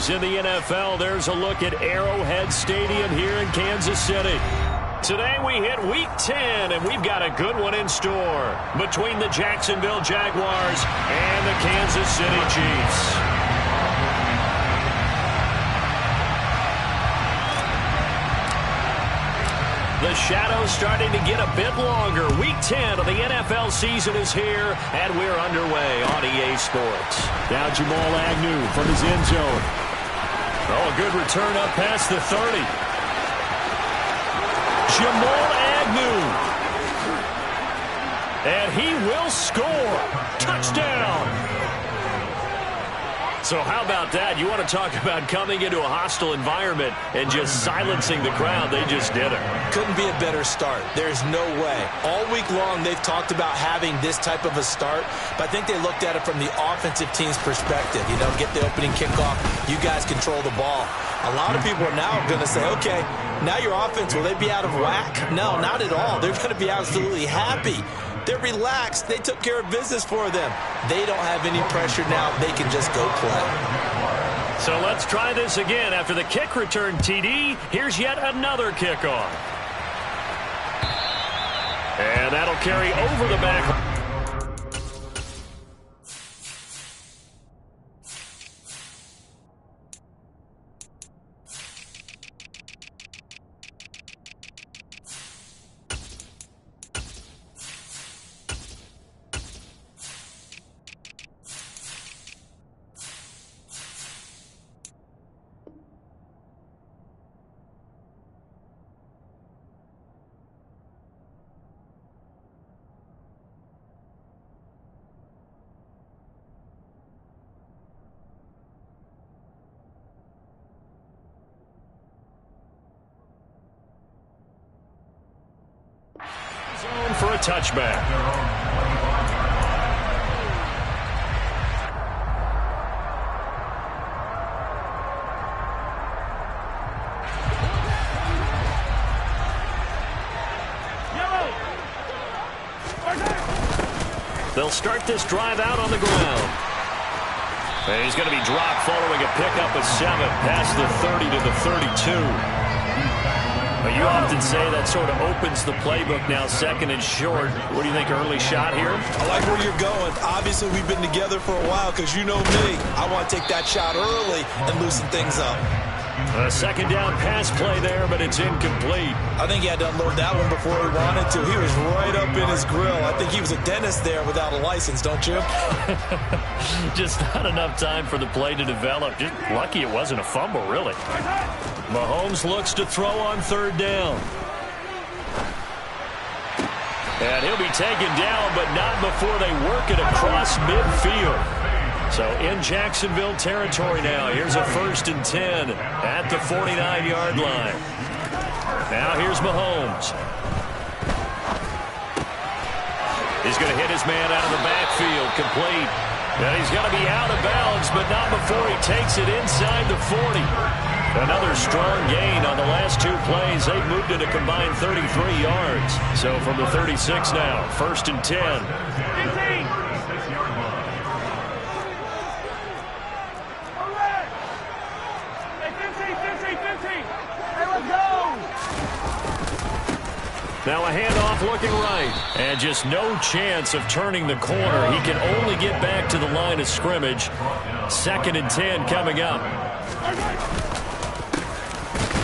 games in the NFL. There's a look at Arrowhead Stadium here in Kansas City. Today we hit Week 10, and we've got a good one in store between the Jacksonville Jaguars and the Kansas City Chiefs. The shadow's starting to get a bit longer. Week 10 of the NFL season is here, and we're underway on EA Sports. Now Jamal Agnew from his end zone. Oh, a good return up past the 30. Jamal Agnew. And he will score. Touchdown. So how about that? You want to talk about coming into a hostile environment and just silencing the crowd. They just did it. Couldn't be a better start. There's no way. All week long they've talked about having this type of a start, but I think they looked at it from the offensive team's perspective. You know, get the opening kickoff. You guys control the ball. A lot of people are now going to say, okay, now your offense, will they be out of whack? No, not at all. They're going to be absolutely happy. They're relaxed. They took care of business for them. They don't have any pressure now. They can just go play. So let's try this again. After the kick return TD, here's yet another kickoff. And that'll carry over the back. For a touchback. They'll start this drive out on the ground. And he's going to be dropped following a pickup of 7 past the 30 to the 32. But you often say that sort of opens the playbook now, second and short. What do you think, early shot here? I like where you're going. Obviously, we've been together for a while because you know me. I want to take that shot early and loosen things up. A second down pass play there, but it's incomplete. I think he had to unload that one before he wanted to. He was right up in his grill. I think he was a dentist there without a license, don't you? Just not enough time for the play to develop. Just lucky it wasn't a fumble, really. Mahomes looks to throw on third down. And he'll be taken down, but not before they work it across midfield. So in Jacksonville territory now. Here's a 1st and 10 at the 49-yard line. Now here's Mahomes. He's going to hit his man out of the backfield, complete. And he's going to be out of bounds, but not before he takes it inside the 40. Another strong gain on the last 2 plays. They've moved it a combined 33 yards. So from the 36 now, 1st and 10. Now a handoff looking right. And just no chance of turning the corner. He can only get back to the line of scrimmage. 2nd and 10 coming up.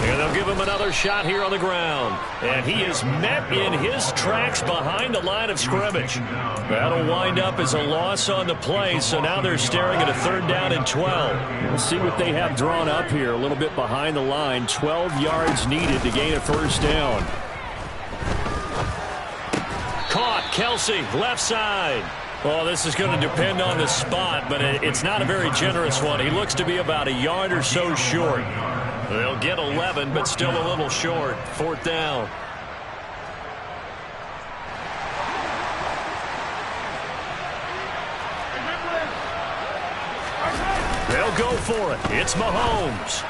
And they'll give him another shot here on the ground. And he is met in his tracks behind the line of scrimmage. That'll wind up as a loss on the play. So now they're staring at a 3rd down and 12. We'll see what they have drawn up here. A little bit behind the line. 12 yards needed to gain a 1st down. Caught. Kelsey, left side. Well, this is going to depend on the spot, but it's not a very generous one. He looks to be about a yard or so short. They'll get 11, but still a little short. 4th down. They'll go for it. It's Mahomes.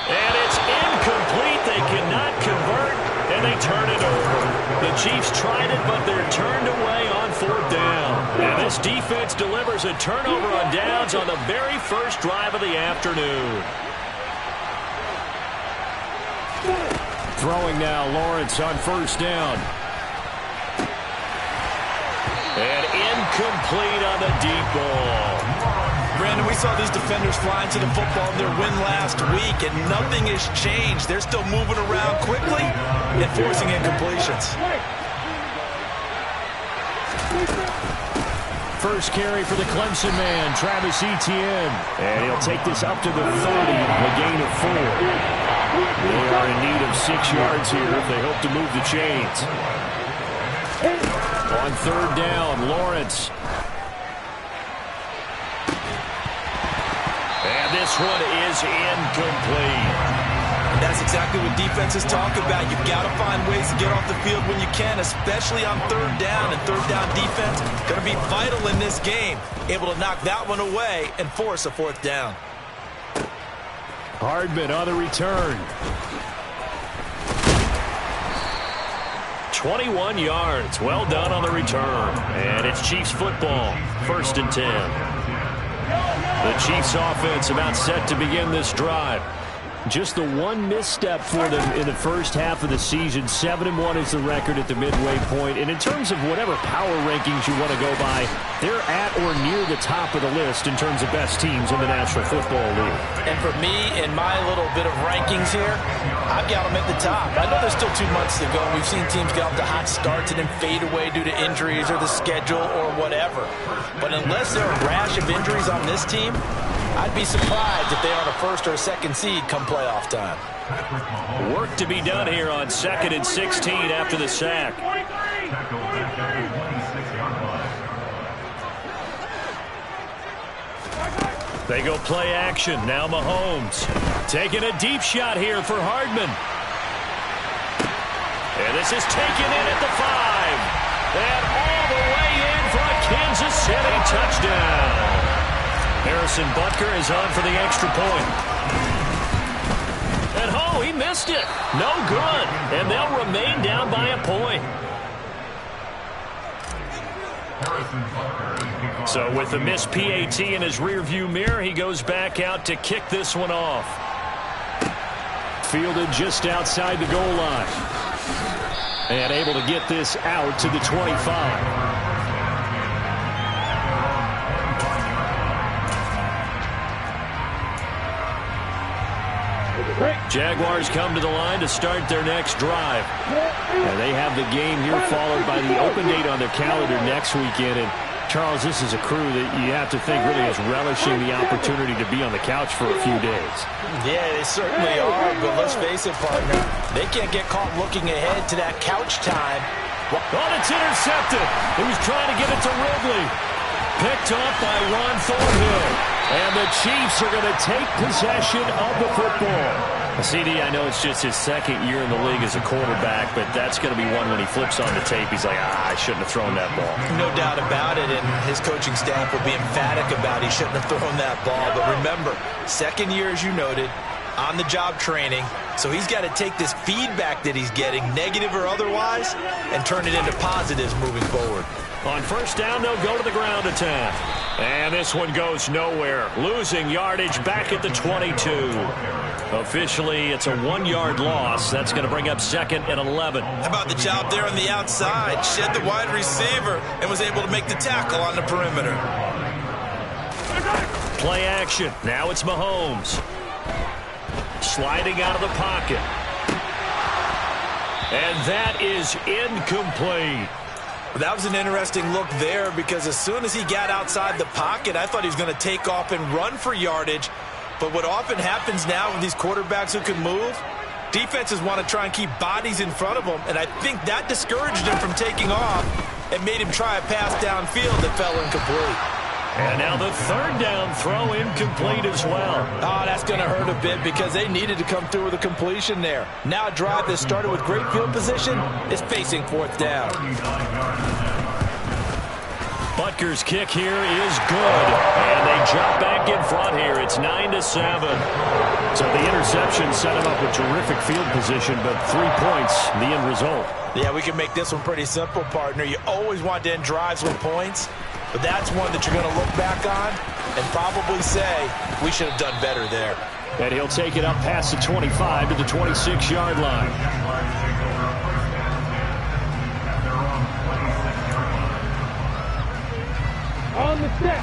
And it's incomplete. They cannot convert. And they turn it over. The Chiefs tried it, but they're turned away on 4th down. And this defense delivers a turnover on downs on the very first drive of the afternoon. Throwing now, Lawrence on 1st down. And incomplete on the deep ball. Brandon, we saw these defenders flying to the football in their win last week, and nothing has changed. They're still moving around quickly and forcing incompletions. First carry for the Clemson man, Travis Etienne. And he'll take this up to the 30, a gain of 4. They are in need of 6 yards here if they hope to move the chains. On 3rd down, Lawrence. And this one is incomplete. That's exactly what defenses talk about. You've got to find ways to get off the field when you can, especially on 3rd down. And 3rd down defense going to be vital in this game. Able to knock that one away and force a 4th down. Hardman on the return. 21 yards. Well done on the return. And it's Chiefs football. 1st and 10. The Chiefs offense about set to begin this drive. Just the one misstep for them in the first half of the season. 7-1 is the record at the midway point. And in terms of whatever power rankings you want to go by, they're at or near the top of the list in terms of best teams in the National Football League. And for me, in my little bit of rankings here, I've got them at the top. I know there's still 2 months to go. We've seen teams get off to hot starts and then fade away due to injuries or the schedule or whatever. But unless there are a rash of injuries on this team, I'd be surprised if they are the 1st or 2nd seed come playoff time. Work to be done here on 2nd and 16 after the sack. They go play action. Now Mahomes taking a deep shot here for Hardman. And this is taken in at the 5. And all the way in for a Kansas City touchdown. Harrison Butker is on for the extra point. And oh, he missed it. No good. And they'll remain down by a point. So with the missed PAT in his rearview mirror, he goes back out to kick this one off. Fielded just outside the goal line. And able to get this out to the 25. Jaguars come to the line to start their next drive. And they have the game here followed by the open date on their calendar next weekend. And Charles, this is a crew that you have to think really is relishing the opportunity to be on the couch for a few days. Yeah, they certainly are, but let's face it, partner. They can't get caught looking ahead to that couch time. Oh, it's intercepted. He was trying to get it to Ridley. Picked off by Ron Thornhill. And the Chiefs are going to take possession of the football. CD, I know it's just his 2nd year in the league as a quarterback, but that's going to be one when he flips on the tape. He's like, I shouldn't have thrown that ball. No doubt about it, and his coaching staff will be emphatic about he shouldn't have thrown that ball. But remember, 2nd year, as you noted, on-the-job training, so he's got to take this feedback that he's getting, negative or otherwise, and turn it into positives moving forward. On 1st down, they'll go to the ground attack. And this one goes nowhere. Losing yardage back at the 22. Officially, it's a 1-yard loss. That's going to bring up 2nd and 11. How about the job there on the outside? Shed the wide receiver and was able to make the tackle on the perimeter. Play action. Now it's Mahomes. Sliding out of the pocket. And that is incomplete. That was an interesting look there because as soon as he got outside the pocket, I thought he was going to take off and run for yardage. But what often happens now with these quarterbacks who can move, defenses want to try and keep bodies in front of them, and I think that discouraged him from taking off and made him try a pass downfield that fell incomplete. And now the 3rd down throw incomplete as well. Oh, that's going to hurt a bit because they needed to come through with a completion there. Now a drive that started with great field position is facing 4th down. Packers' kick here is good. And they jump back in front here. It's 9-7. So the interception set him up with terrific field position, but 3 points, the end result. Yeah, we can make this one pretty simple, partner. You always want to end drives with points, but that's one that you're going to look back on and probably say, we should have done better there. And he'll take it up past the 25 to the 26-yard line.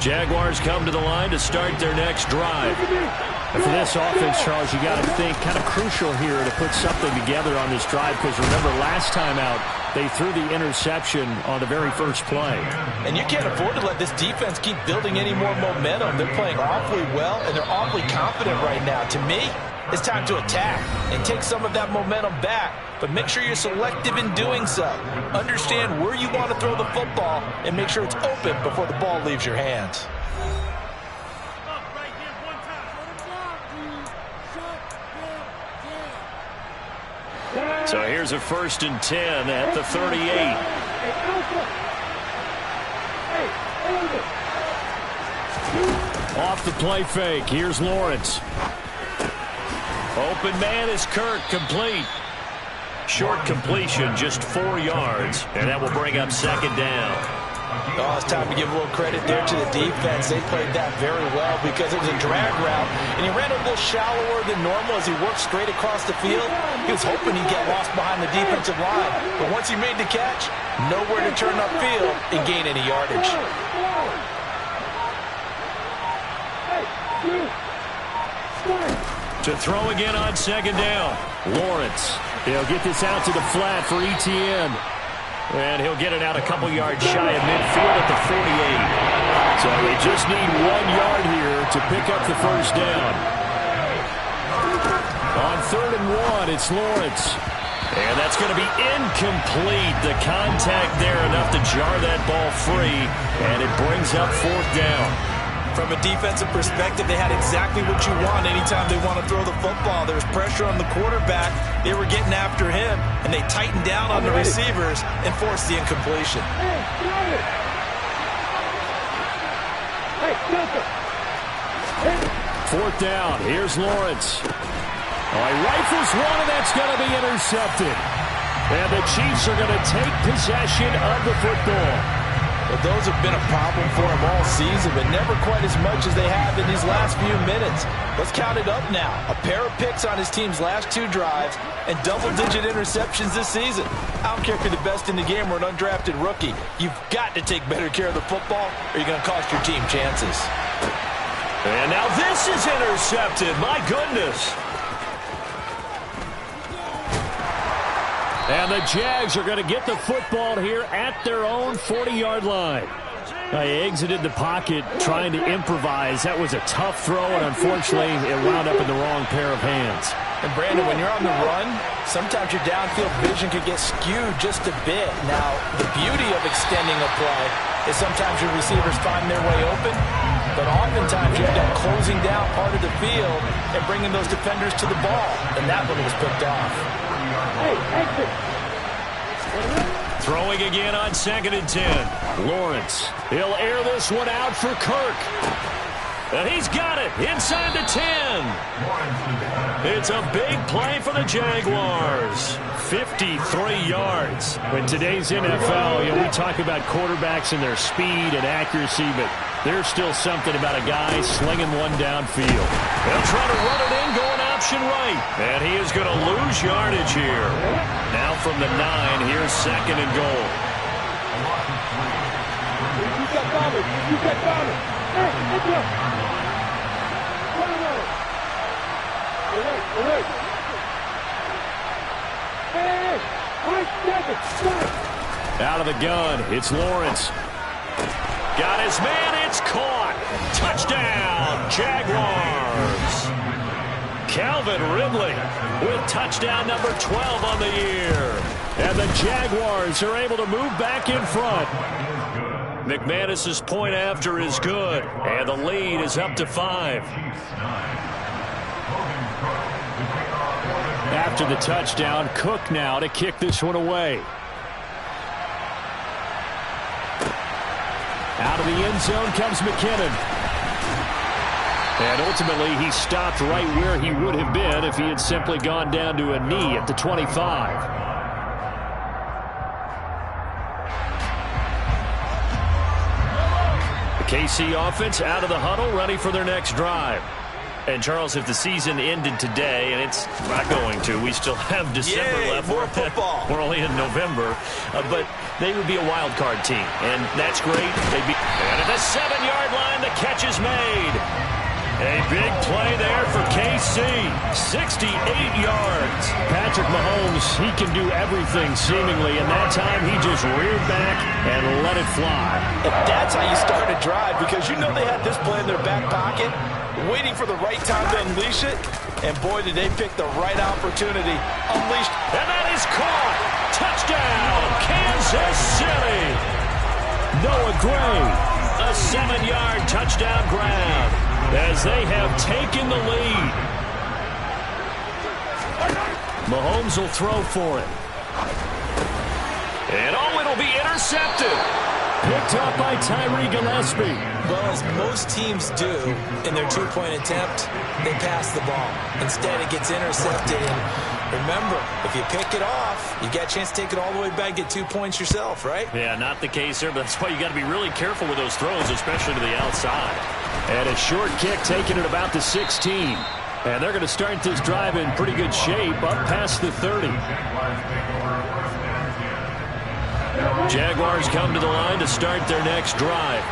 Jaguars come to the line to start their next drive. And for this offense, Charles, you got to think kind of crucial here to put something together on this drive, because remember last time out they threw the interception on the very first play. And you can't afford to let this defense keep building any more momentum. They're playing awfully well, and they're awfully confident right now. To me, it's time to attack and take some of that momentum back, but make sure you're selective in doing so. Understand where you want to throw the football and make sure it's open before the ball leaves your hands. So here's a 1st and 10 at the 38. Off the play fake. Here's Lawrence. Open man is Kirk, complete. Short completion, just 4 yards, and that will bring up 2nd down. Oh, it's time to give a little credit there to the defense. They played that very well because it was a drag route, and he ran a little shallower than normal as he worked straight across the field. He was hoping he'd get lost behind the defensive line, but once he made the catch, nowhere to turn upfield and gain any yardage. To throw again on 2nd down. Lawrence. He'll get this out to the flat for ETN. And he'll get it out a couple yards shy of midfield at the 48. So they just need 1 yard here to pick up the 1st down. On 3rd and 1, it's Lawrence. And that's going to be incomplete. The contact there enough to jar that ball free. And it brings up 4th down. From a defensive perspective, they had exactly what you want anytime they want to throw the football. There was pressure on the quarterback. They were getting after him, and they tightened down on the receivers and forced the incompletion. 4th down. Here's Lawrence. Oh, he rifles one, and that's going to be intercepted. And the Chiefs are going to take possession of the football. Well, those have been a problem for him all season, but never quite as much as they have in these last few minutes. Let's count it up now. A pair of picks on his team's last 2 drives and double-digit interceptions this season. I don't care if you're the best in the game or an undrafted rookie. You've got to take better care of the football or you're going to cost your team chances. And now this is intercepted. My goodness. And the Jags are going to get the football here at their own 40-yard line. They exited the pocket trying to improvise. That was a tough throw, and unfortunately, it wound up in the wrong pair of hands. And, Brandon, when you're on the run, sometimes your downfield vision could get skewed just a bit. Now, the beauty of extending a play is sometimes your receivers find their way open, but oftentimes you end up closing down part of the field and bringing those defenders to the ball, and that one was picked off. Throwing again on 2nd and 10. Lawrence. He'll air this one out for Kirk. And he's got it inside the 10. It's a big play for the Jaguars. 53 yards. In today's NFL, we talk about quarterbacks and their speed and accuracy, but there's still something about a guy slinging one downfield. They'll try to run it in, going option right. And he is going to lose yardage here. Now from the 9, here's 2nd and goal. Out of the gun, it's Lawrence. Got his man, it's caught. Touchdown, Jaguars. Calvin Ridley with touchdown number 12 on the year. And the Jaguars are able to move back in front. McManus's point after is good, and the lead is up to 5. After the touchdown, Cook now to kick this one away. Out Out of the end zone comes McKinnon. And ultimately, he stopped right where he would have been if he had simply gone down to a knee at the 25. KC offense out of the huddle, ready for their next drive. And, Charles, if the season ended today, and it's not going to, we still have December left. More football. We're only in November. But they would be a wild card team, and that's great. And at the 7-yard line, the catch is made. A big play there for KC. 68 yards. Patrick Mahomes, he can do everything seemingly, and that time he just reared back and let it fly. And that's how you start a drive, because you know they had this play in their back pocket, waiting for the right time to unleash it. And boy, did they pick the right opportunity. Unleashed. And that is caught. Touchdown, Kansas City. Noah Gray, a 7-yard touchdown grab as they have taken the lead. Mahomes will throw for it. And oh, it'll be intercepted. Picked up by Tyree Gillespie. Well, as most teams do in their two-point attempt, they pass the ball. Instead, it gets intercepted. And remember, if you pick it off, you got a chance to take it all the way back, get 2 points yourself, right? Yeah, not the case there, but that's why you got to be really careful with those throws, especially to the outside. And a short kick taken at about the 16. And they're going to start this drive in pretty good shape, up past the 30. Jaguars come to the line to start their next drive.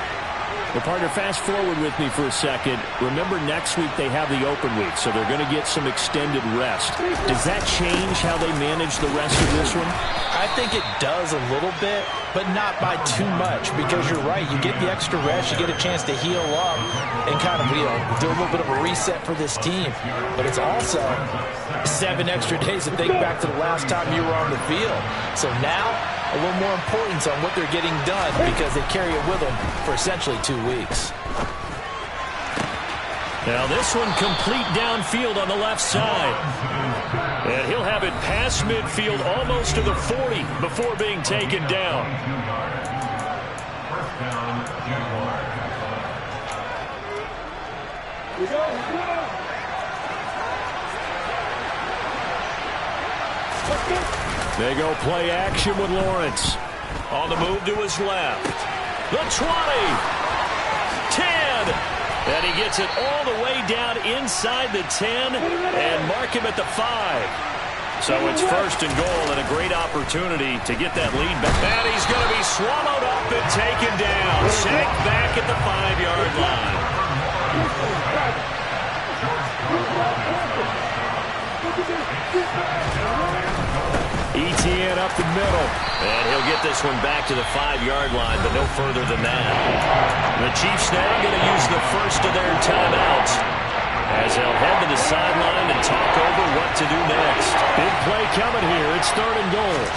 Well, partner, fast forward with me for a second. Remember, next week they have the open week, so they're going to get some extended rest. Does that change how they manage the rest of this one? I think it does a little bit, but not by too much, because you're right. You get the extra rest, you get a chance to heal up and kind of, do a little bit of a reset for this team. But it's also 7 extra days to think back to the last time you were on the field. So now, a little more importance on what they're getting done, because they carry it with them for essentially 2 weeks. Now this one complete downfield on the left side. And he'll have it past midfield almost to the 40 before being taken down. They go play action with Lawrence. On the move to his left. The 20. 10. And he gets it all the way down inside the 10 and mark him at the 5. So it's first and goal and a great opportunity to get that lead back. And he's going to be swallowed up and taken down. Sacked back at the 5-yard line. ETN up the middle. And he'll get this one back to the 5-yard line, but no further than that. The Chiefs now going to use the first of their timeouts as they'll head to the sideline and talk over what to do next. Big play coming here. It's 3rd and goal.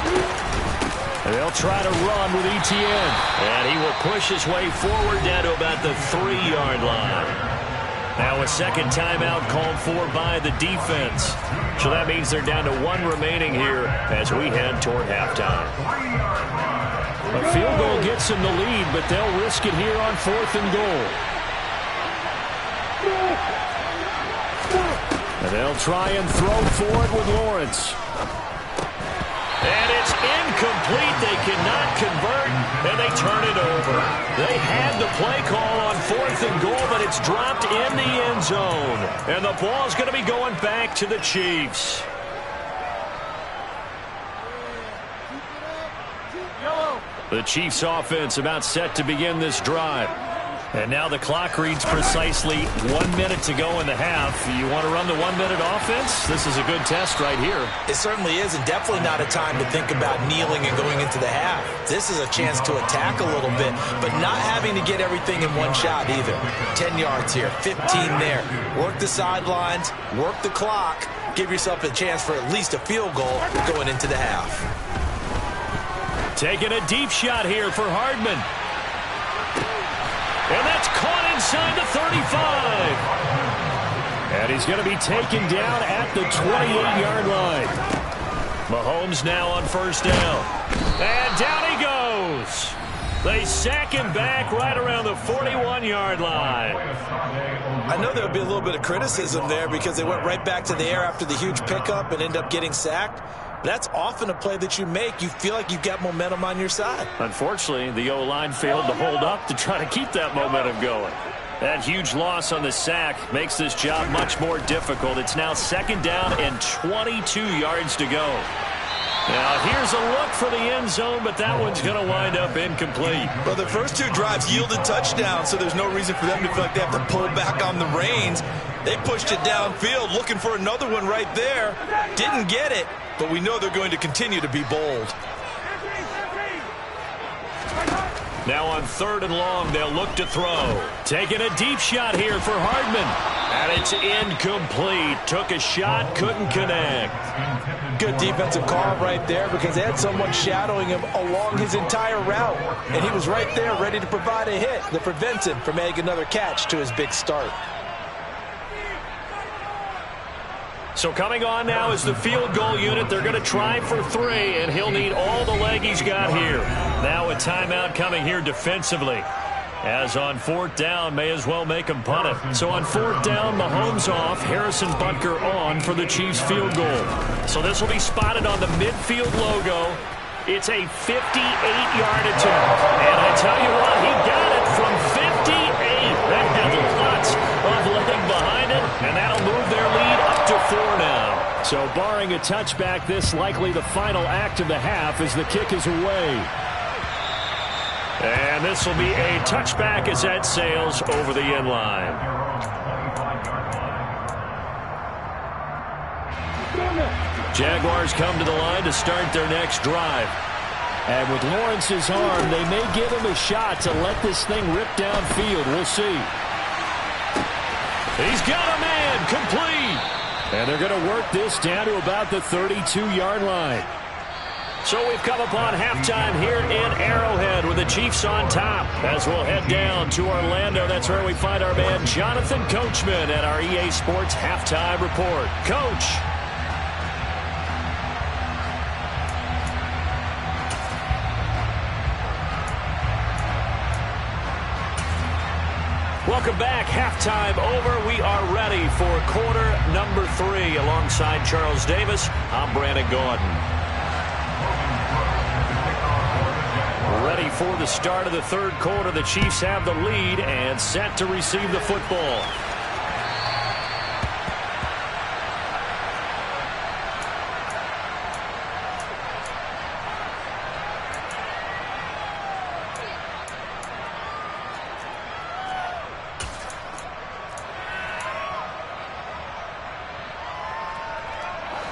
And they'll try to run with ETN. And he will push his way forward down to about the 3-yard line. Now a second timeout called for by the defense. So that means they're down to 1 remaining here as we head toward halftime. A field goal gets them the lead, but they'll risk it here on 4th and goal. And they'll try and throw for it with Lawrence. And it's incomplete. They cannot convert, and they turn it over. They had the play call on 4th and goal, but it's dropped in the end zone. And the ball's going to be going back to the Chiefs. The Chiefs offense about set to begin this drive. And now the clock reads precisely 1 minute to go in the half. You want to run the 1-minute offense? This is a good test right here. It certainly is, and definitely not a time to think about kneeling and going into the half. This is a chance to attack a little bit, but not having to get everything in one shot either. 10 yards here, 15 there. Work the sidelines, work the clock. Give yourself a chance for at least a field goal going into the half. Taking a deep shot here for Hardman. And that's caught inside the 35. And he's going to be taken down at the 28-yard line. Mahomes now on 1st down. And down he goes. They sack him back right around the 41-yard line. I know there would be a little bit of criticism there because they went right back to the air after the huge pickup and end up getting sacked. That's often a play that you make. You feel like you've got momentum on your side. Unfortunately, the O-line failed to hold up to try to keep that momentum going. That huge loss on the sack makes this job much more difficult. It's now 2nd down and 22 yards to go. Now, here's a look for the end zone, but that one's going to wind up incomplete. Well, the first 2 drives yielded touchdowns, so there's no reason for them to feel like they have to pull back on the reins. They pushed it downfield, looking for another one right there. Didn't get it, but we know they're going to continue to be bold. Now on 3rd and long, they'll look to throw. Taking a deep shot here for Hardman. And it's incomplete. Took a shot, couldn't connect. Good defensive call right there because they had someone shadowing him along his entire route. And he was right there ready to provide a hit that prevents him from making another catch to his big start. So coming on now is the field goal unit. They're going to try for 3, and he'll need all the leg he's got here. Now a timeout coming here defensively. As on 4th down, may as well make him punt it. So on 4th down, Mahomes off, Harrison Butker on for the Chiefs field goal. So this will be spotted on the midfield logo. It's a 58-yard attempt. And I tell you what, he got it from 58. That had lots of leg behind it, and that'll move their lead up to 4 now. So barring a touchback, this likely the final act of the half as the kick is away. And this will be a touchback as that sails over the end line. Jaguars come to the line to start their next drive. And with Lawrence's arm, they may give him a shot to let this thing rip downfield. We'll see. He's got a man, complete. And they're going to work this down to about the 32-yard line. So we've come upon halftime here in Arrowhead with the Chiefs on top. As we'll head down to Orlando, that's where we find our man Jonathan Coachman at our EA Sports Halftime Report. Coach. Welcome back. Halftime over. We are ready for quarter number 3. Alongside Charles Davis, I'm Brandon Gaudin. Ready for the start of the 3rd quarter. The Chiefs have the lead and set to receive the football.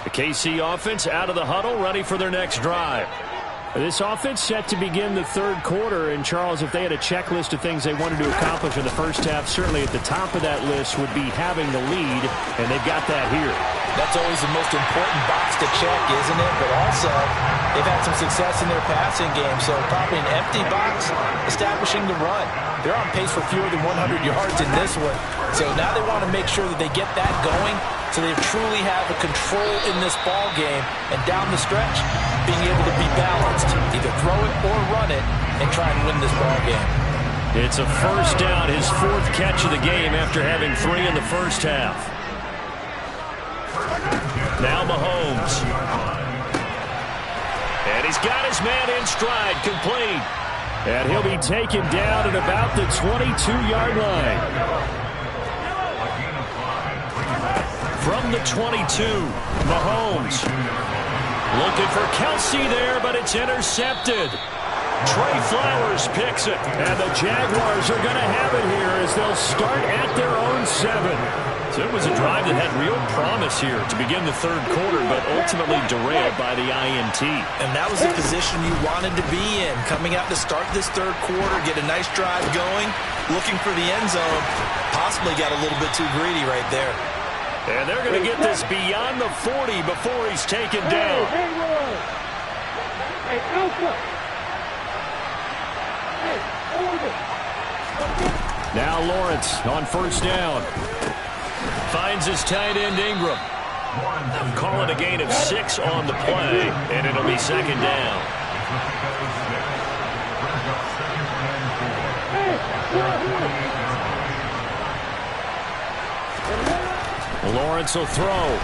The KC offense out of the huddle, ready for their next drive. This offense set to begin the 3rd quarter, and Charles, if they had a checklist of things they wanted to accomplish in the first half, certainly at the top of that list would be having the lead, and they've got that here. That's always the most important box to check, isn't it? But also, they've had some success in their passing game, so probably an empty box, establishing the run. They're on pace for fewer than 100 yards in this one, so now they want to make sure that they get that going so they truly have a control in this ball game, and down the stretch, being able to be balanced, either throw it or run it, and try and win this ball game. It's a first down, his 4th catch of the game after having 3 in the first half. Now Mahomes. And he's got his man in stride, complete. And he'll be taken down at about the 22-yard line. From the 22, Mahomes. Looking for Kelsey there, but it's intercepted. Trey Flowers picks it, and the Jaguars are going to have it here as they'll start at their own 7. So it was a drive that had real promise here to begin the 3rd quarter, but ultimately derailed by the INT. And that was the position you wanted to be in, coming out to start this 3rd quarter, get a nice drive going, looking for the end zone. Possibly got a little bit too greedy right there. And they're going to get this beyond the 40 before he's taken down. Now Lawrence on 1st down. Finds his tight end Ingram. Call it a gain of 6 on the play, and it'll be 2nd down. Lawrence will throw.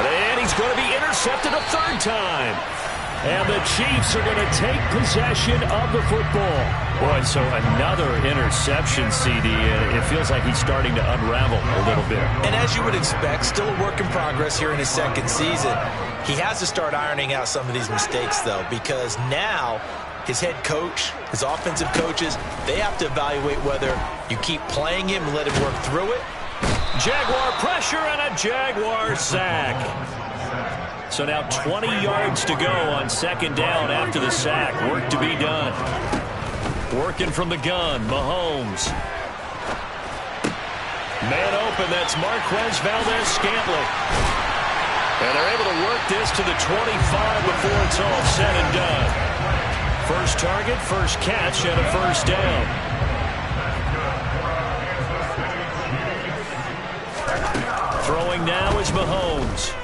And he's going to be intercepted a third time. And the Chiefs are going to take possession of the football. Boy, so another interception, CD. It feels like he's starting to unravel a little bit. And as you would expect, still a work in progress here in his second season. He has to start ironing out some of these mistakes, though, because now his head coach, his offensive coaches, they have to evaluate whether you keep playing him and let him work through it. Jaguar pressure and a Jaguar sack. So now 20 yards to go on second down after the sack. Work to be done. Working from the gun, Mahomes. Man open, that's Marquez Valdez-Scantling. And they're able to work this to the 25 before it's all said and done. First target, first catch, and a first down. Throwing now is Mahomes.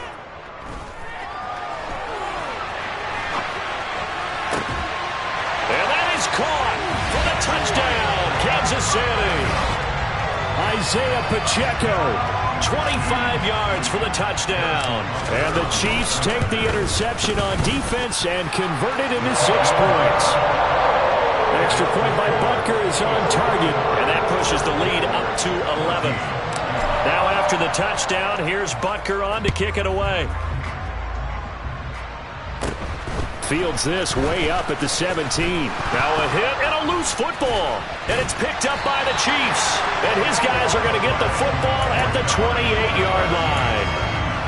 And that is caught for the touchdown, Kansas City. Isaiah Pacheco, 25 yards for the touchdown. And the Chiefs take the interception on defense and convert it into 6 points. Extra point by Butker is on target, and that pushes the lead up to 11. Now after the touchdown, here's Butker on to kick it away. Fields this way up at the 17. Now a hit and a loose football. And it's picked up by the Chiefs. And his guys are going to get the football at the 28-yard line.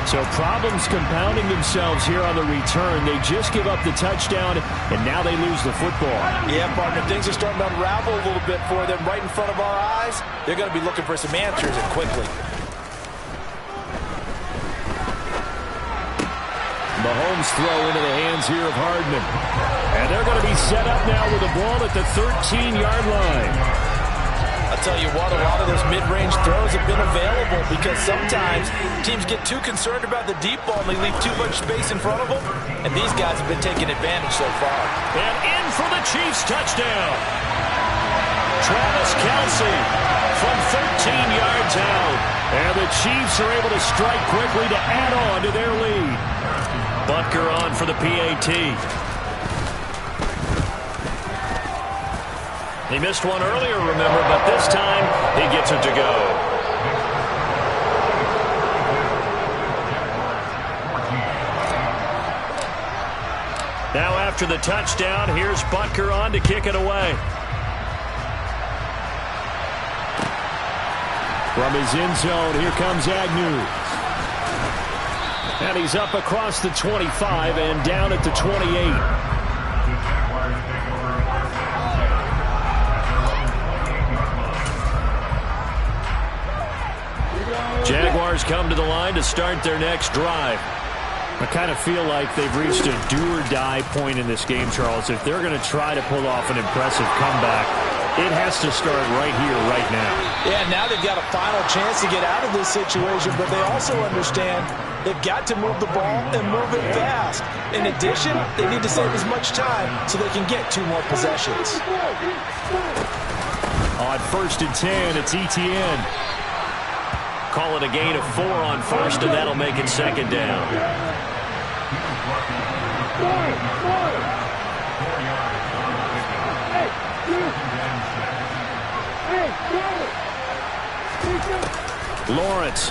So problems compounding themselves here on the return. They just give up the touchdown, and now they lose the football. Yeah, partner, things are starting to unravel a little bit for them right in front of our eyes. They're going to be looking for some answers, and quickly. Mahomes throw into the hands here of Hardman. And they're going to be set up now with the ball at the 13-yard line. I'll tell you what, a lot of those mid-range throws have been available because sometimes teams get too concerned about the deep ball and they leave too much space in front of them. And these guys have been taking advantage so far. And in for the Chiefs touchdown. Travis Kelce from 13 yards out. And the Chiefs are able to strike quickly to add on to their lead. Butker on for the PAT. He missed one earlier, remember, but this time he gets it to go. Now after the touchdown, here's Butker on to kick it away. From his end zone, here comes Agnew. And he's up across the 25 and down at the 28. Jaguars come to the line to start their next drive. I kind of feel like they've reached a do-or-die point in this game, Charles. If they're going to try to pull off an impressive comeback, it has to start right here, right now. Yeah, now they've got a final chance to get out of this situation, but they also understand they've got to move the ball and move it fast. In addition, they need to save as much time so they can get 2 more possessions. On 1st and 10, it's ETN. Call it a gain of 4 on first, and that'll make it second down. Lawrence.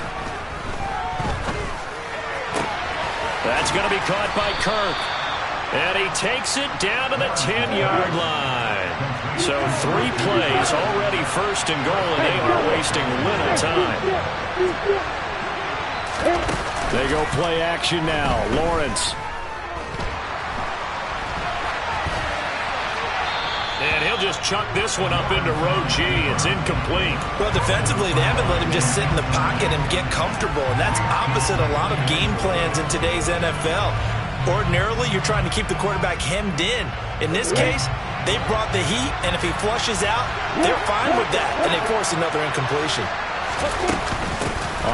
That's going to be caught by Kirk. And he takes it down to the 10-yard line. So 3 plays already first and goal, and they are wasting little time. They go play action now. Lawrence. And he'll just chuck this one up into row G. It's incomplete. Well, defensively, they haven't let him just sit in the pocket and get comfortable, and that's opposite a lot of game plans in today's NFL. Ordinarily, you're trying to keep the quarterback hemmed in. In this case, they brought the heat, and if he flushes out, they're fine with that, and they force another incompletion.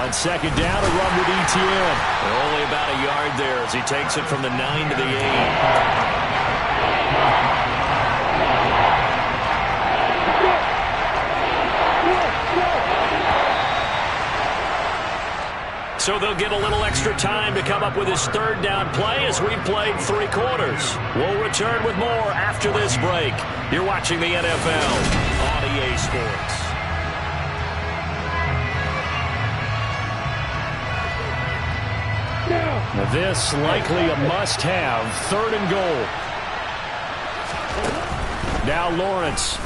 On second down, a run with ETN. They're only about a yard there as he takes it from the 9 to the 8. So they'll get a little extra time to come up with his third down play as we've played 3 quarters. We'll return with more after this break. You're watching the NFL on EA Sports. Now this likely a must-have, 3rd and goal. Now Lawrence.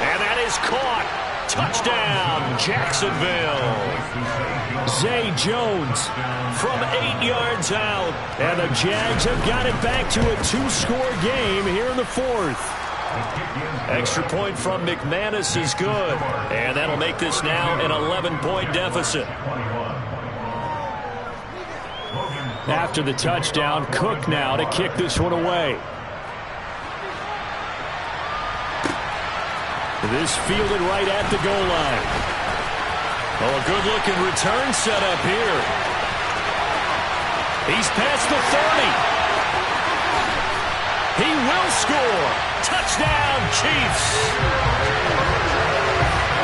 And that is caught. Touchdown, Jacksonville. Zay Jones from 8 yards out. And the Jags have got it back to a 2-score game here in the 4th. Extra point from McManus is good. And that'll make this now an 11-point deficit. After the touchdown, Cook now to kick this one away. This fielded right at the goal line. Oh, a good-looking return set up here. He's past the 30. He will score. Touchdown, Chiefs.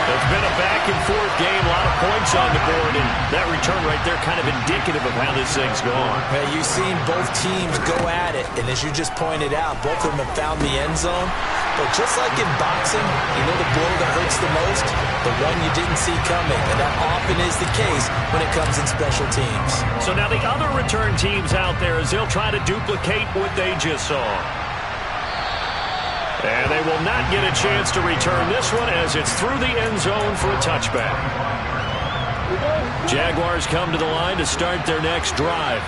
It's been a back-and-forth game, a lot of points on the board, and that return right there kind of indicative of how this thing's going. Well, you've seen both teams go at it, and as you just pointed out, both of them have found the end zone. But just like in boxing, you know the blow that hurts the most? The one you didn't see coming, and that often is the case when it comes in special teams. So now the other return teams out there, as they'll try to duplicate what they just saw. And they will not get a chance to return this one as it's through the end zone for a touchback. Jaguars come to the line to start their next drive.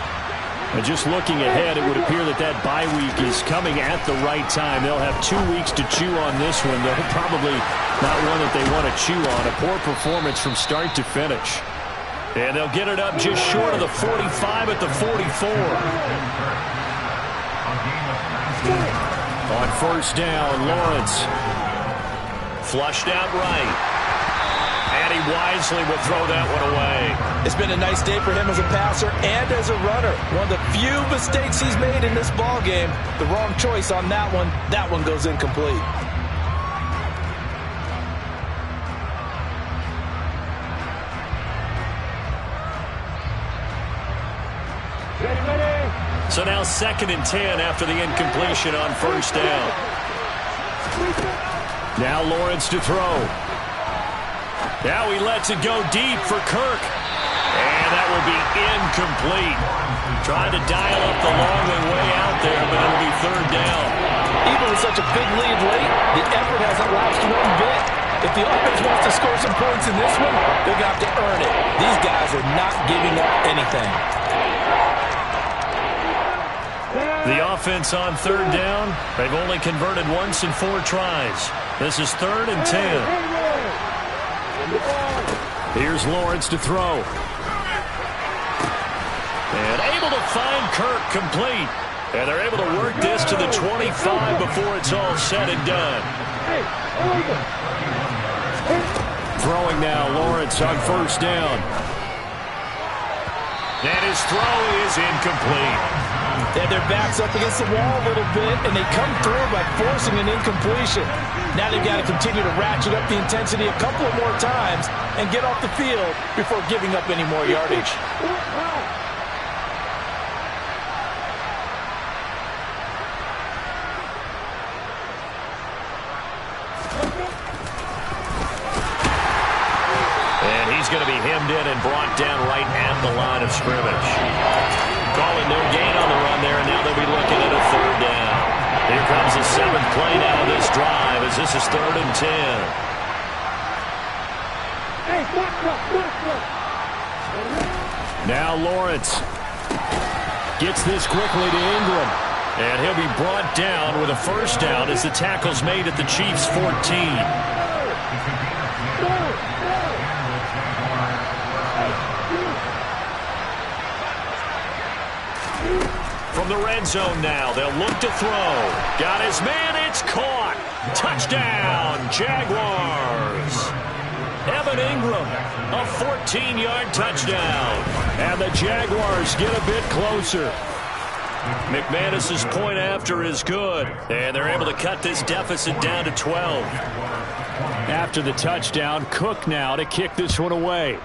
And just looking ahead, it would appear that that bye week is coming at the right time. They'll have 2 weeks to chew on this one, though probably not one that they want to chew on. A poor performance from start to finish. And they'll get it up just short of the 45 at the 44. On first down, Lawrence flushed out right. And he wisely will throw that one away. It's been a nice day for him as a passer and as a runner. One of the few mistakes he's made in this ball game. The wrong choice on that one. That one goes incomplete. So now 2nd and 10 after the incompletion on first down. Now Lawrence to throw. Now he lets it go deep for Kirk. And that will be incomplete. Trying to dial up the long way out there, but it'll be 3rd down. Even with such a big lead late, the effort hasn't lapsed one bit. If the offense wants to score some points in this one, they're going to have to earn it. These guys are not giving up anything. The offense on 3rd down, they've only converted once in 4 tries. This is 3rd and 10. Here's Lawrence to throw. And able to find Kirk complete. And they're able to work this to the 25 before it's all said and done. Throwing now, Lawrence on first down. And his throw is incomplete. They had their backs up against the wall a little bit, and they come through by forcing an incompletion. Now they've got to continue to ratchet up the intensity a couple of more times and get off the field before giving up any more yardage. And he's going to be hemmed in and brought down right at the line of scrimmage. Calling no gain on the run there, and now they'll be looking at a 3rd down. Here comes the 7th play now of this drive as this is 3rd and 10. Now Lawrence gets this quickly to Ingram. And he'll be brought down with a first down as the tackle's made at the Chiefs' 14. From the red zone now, they'll look to throw. Got his man, it's caught. Touchdown, Jaguars. Evan Ingram, a 14-yard touchdown. And the Jaguars get a bit closer. McManus's point after is good. And they're able to cut this deficit down to 12. After the touchdown, Cook now to kick this one away.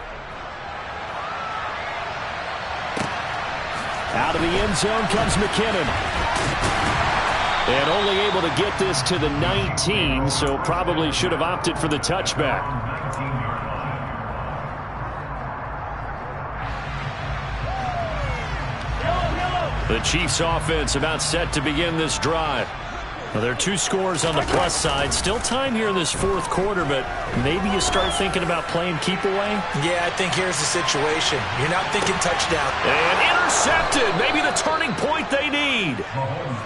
Out of the end zone comes McKinnon. And only able to get this to the 19, so probably should have opted for the touchback. The Chiefs offense about set to begin this drive. Well, there are 2 scores on the plus side. Still time here in this fourth quarter, but maybe you start thinking about playing keep away? Yeah, I think here's the situation. You're not thinking touchdown. And intercepted. Maybe the turning point they need.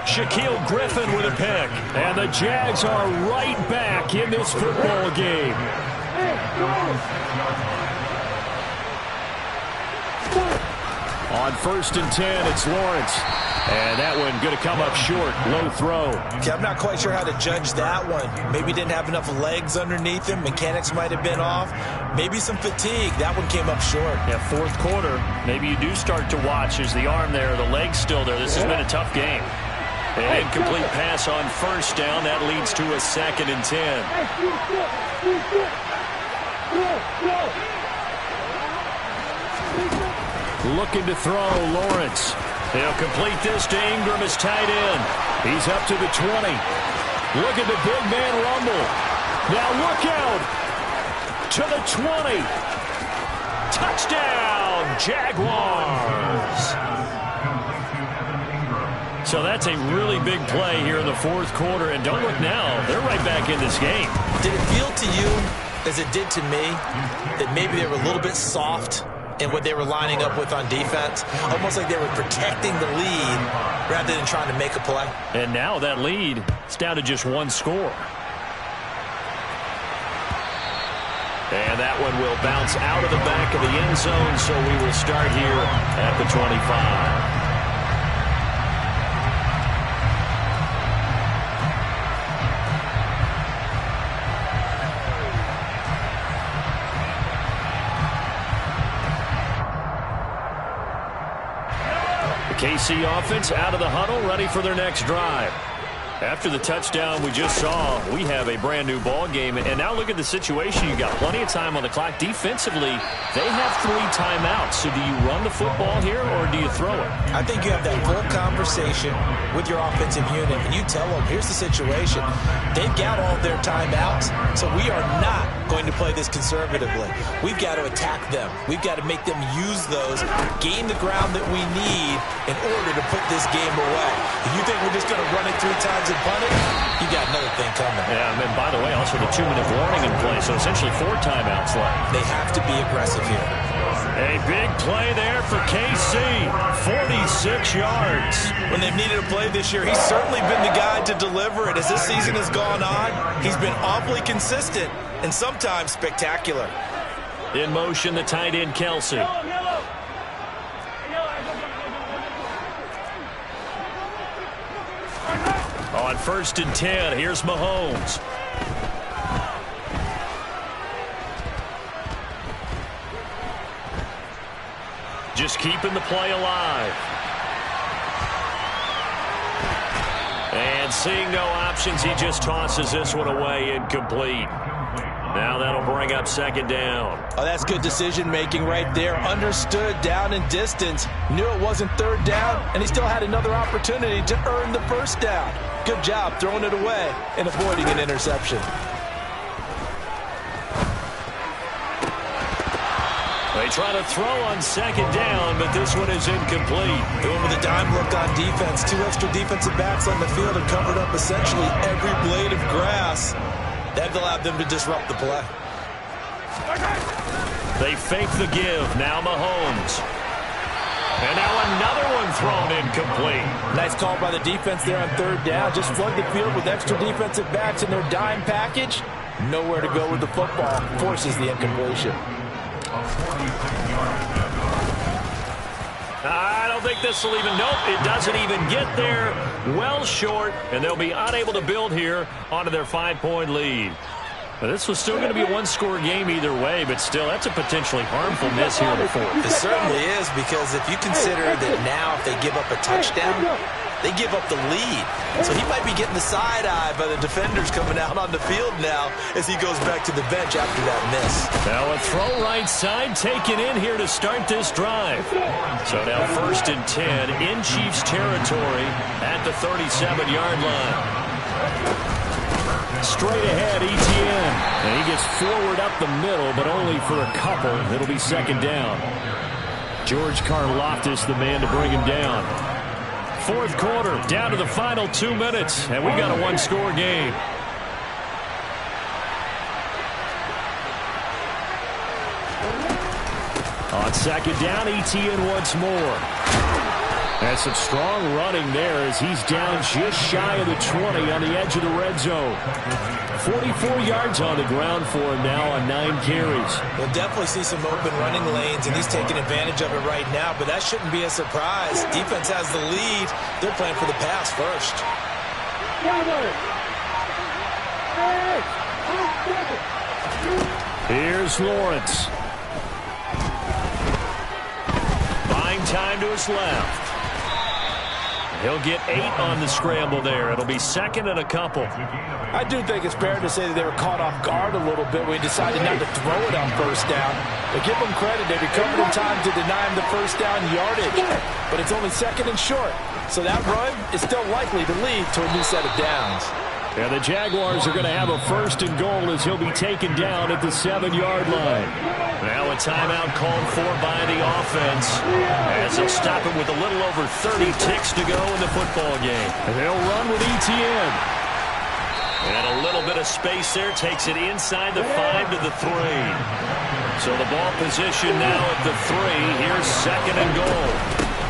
Shaquille Griffin with a pick. And the Jags are right back in this football game. On 1st and 10, it's Lawrence. And that one going to come up short. Low throw. Okay, I'm not quite sure how to judge that one. Maybe didn't have enough legs underneath him. Mechanics might have been off. Maybe some fatigue. That one came up short. Yeah, fourth quarter. Maybe you do start to watch. Is the arm there? The leg's still there. This has been a tough game. An incomplete pass on 1st down. That leads to a 2nd and 10. Looking to throw, Lawrence. He'll complete this to Ingram as tight end. He's up to the 20. Look at the big man rumble. Now look out to the 20. Touchdown, Jaguars. So that's a really big play here in the fourth quarter. And don't look now, they're right back in this game. Did it feel to you, as it did to me, that maybe they were a little bit soft in what they were lining up with on defense? Almost like they were protecting the lead rather than trying to make a play. And now that lead is down to just 1 score. And that one will bounce out of the back of the end zone, so we will start here at the 25. KC offense out of the huddle, ready for their next drive. After the touchdown we just saw, we have a brand new ball game. And now look at the situation. You got plenty of time on the clock. Defensively, they have 3 timeouts. So do you run the football here or do you throw it? I think you have that full conversation with your offensive unit, and you tell them, here's the situation. They've got all their timeouts, so we are not going to play this conservatively. We've got to attack them. We've got to make them use those, gain the ground that we need in order to put this game away. If you think we're just going to run it 3 times and punt it, you got another thing coming. Yeah, and by the way, also the 2-minute warning in play, so essentially 4 timeouts left. They have to be aggressive here. A big play there for KC, 46 yards. When they've needed a play this year, he's certainly been the guy to deliver it. As this season has gone on, he's been awfully consistent and sometimes spectacular. In motion, the tight end, Kelsey. On 1st and 10, here's Mahomes. Just keeping the play alive. And seeing no options, he just tosses this one away, incomplete. Now that'll bring up 2nd down. Oh, that's good decision-making right there. Understood down and distance. Knew it wasn't 3rd down, and he still had another opportunity to earn the 1st down. Good job throwing it away and avoiding an interception. They try to throw on 2nd down, but this one is incomplete. Going with a dime look on defense. 2 extra defensive backs on the field and covered up essentially every blade of grass. That allowed them to disrupt the play. They fake the give. Now Mahomes. And now another one thrown incomplete. Nice call by the defense there on 3rd down. Just flood the field with extra defensive backs in their dime package. Nowhere to go with the football. Forces the incompletion. I don't think this will even, nope, it doesn't even get there. Well short, and they'll be unable to build here onto their 5-point lead. Now, this was still going to be a 1-score game either way, but still, that's a potentially harmful miss here in the fourth. It certainly is, because if you consider that now if they give up a touchdown, they give up the lead. So he might be getting the side eye by the defenders coming out on the field now as he goes back to the bench after that miss. Now a throw right side taken in here to start this drive. So now 1st and 10 in Chiefs territory at the 37-yard line. Straight ahead, Etienne. And he gets forward up the middle, but only for a couple. It'll be 2nd down. George Karlaftis, the man to bring him down. 4th quarter, down to the final 2 minutes, and we've got a one-score game. On 2nd down, Etienne once more. That's some strong running there as he's down just shy of the 20 on the edge of the red zone. 44 yards on the ground for him now on 9 carries. We'll definitely see some open running lanes, and he's taking advantage of it right now, but that shouldn't be a surprise. Defense has the lead. They're playing for the pass first. Here's Lawrence. Buying time to his left. He'll get 8 on the scramble there. It'll be 2nd and a couple. I do think it's fair to say that they were caught off guard a little bit when he decided not to throw it on 1st down. But give them credit. They recovered in time to deny him the 1st down yardage. But it's only 2nd and short. So that run is still likely to lead to a new set of downs. Yeah, the Jaguars are going to have a 1st and goal as he'll be taken down at the 7-yard line. Now a timeout called for by the offense as they'll stop it with a little over 30 ticks to go in the football game. And they'll run with Etienne. And a little bit of space there takes it inside the 5 to the 3. So the ball position now at the 3. Here's 2nd and goal.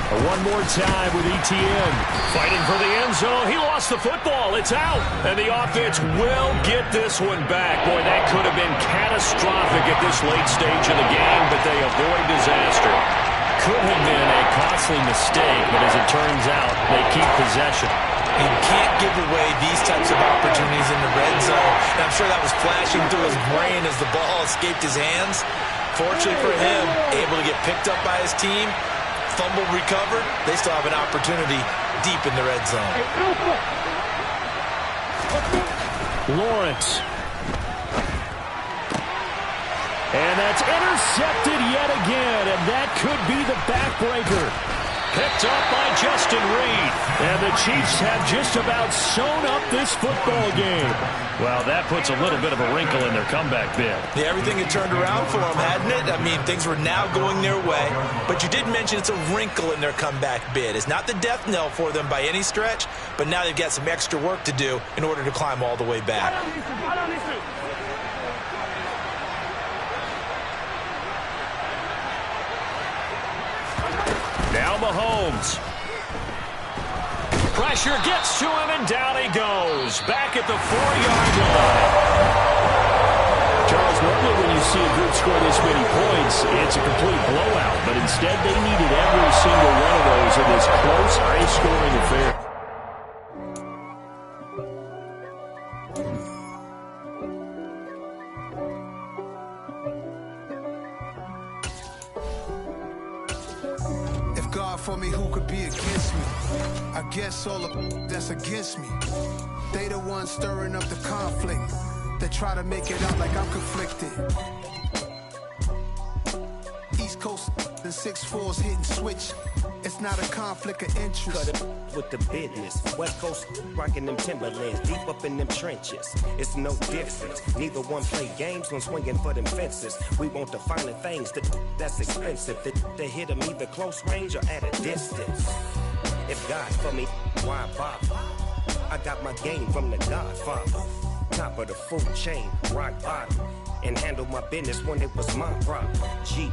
One more time with Etienne. Fighting for the end zone. He lost the football. It's out. And the offense will get this one back. Boy, that could have been catastrophic at this late stage of the game, but they avoid disaster. Could have been a costly mistake, but as it turns out, they keep possession. You can't give away these types of opportunities in the red zone. And I'm sure that was flashing through his brain as the ball escaped his hands. Fortunately for him, able to get picked up by his team. Fumble recovered. They still have an opportunity deep in the red zone. Lawrence. And that's intercepted yet again, and that could be the backbreaker. Picked up by Justin Reed. And the Chiefs have just about sewn up this football game. Well, that puts a little bit of a wrinkle in their comeback bid. Yeah, everything had turned around for them, hadn't it? I mean, things were now going their way. But you did mention it's a wrinkle in their comeback bid. It's not the death knell for them by any stretch, but now they've got some extra work to do in order to climb all the way back. Now Mahomes. Pressure gets to him, and down he goes. Back at the 4-yard line. Charles, normally when you see a group score this many points, it's a complete blowout. But instead, they needed every single one of those in this close, high-scoring affair. For me, who could be against me? I guess all the that's against me. They the ones stirring up the conflict. They try to make it out like I'm conflicted. East Coast and 6'4's hitting switch. It's not a conflict of interest. Cut it with the business. West Coast rocking them Timberlands, deep up in them trenches. It's no difference. Neither one play games when swinging for them fences. We want the finer things that's expensive. They hit them either close range or at a distance. If God for me, why bother? I got my game from the Godfather. Top of the food chain, rock bottom. And handle my business when it was my problem. G.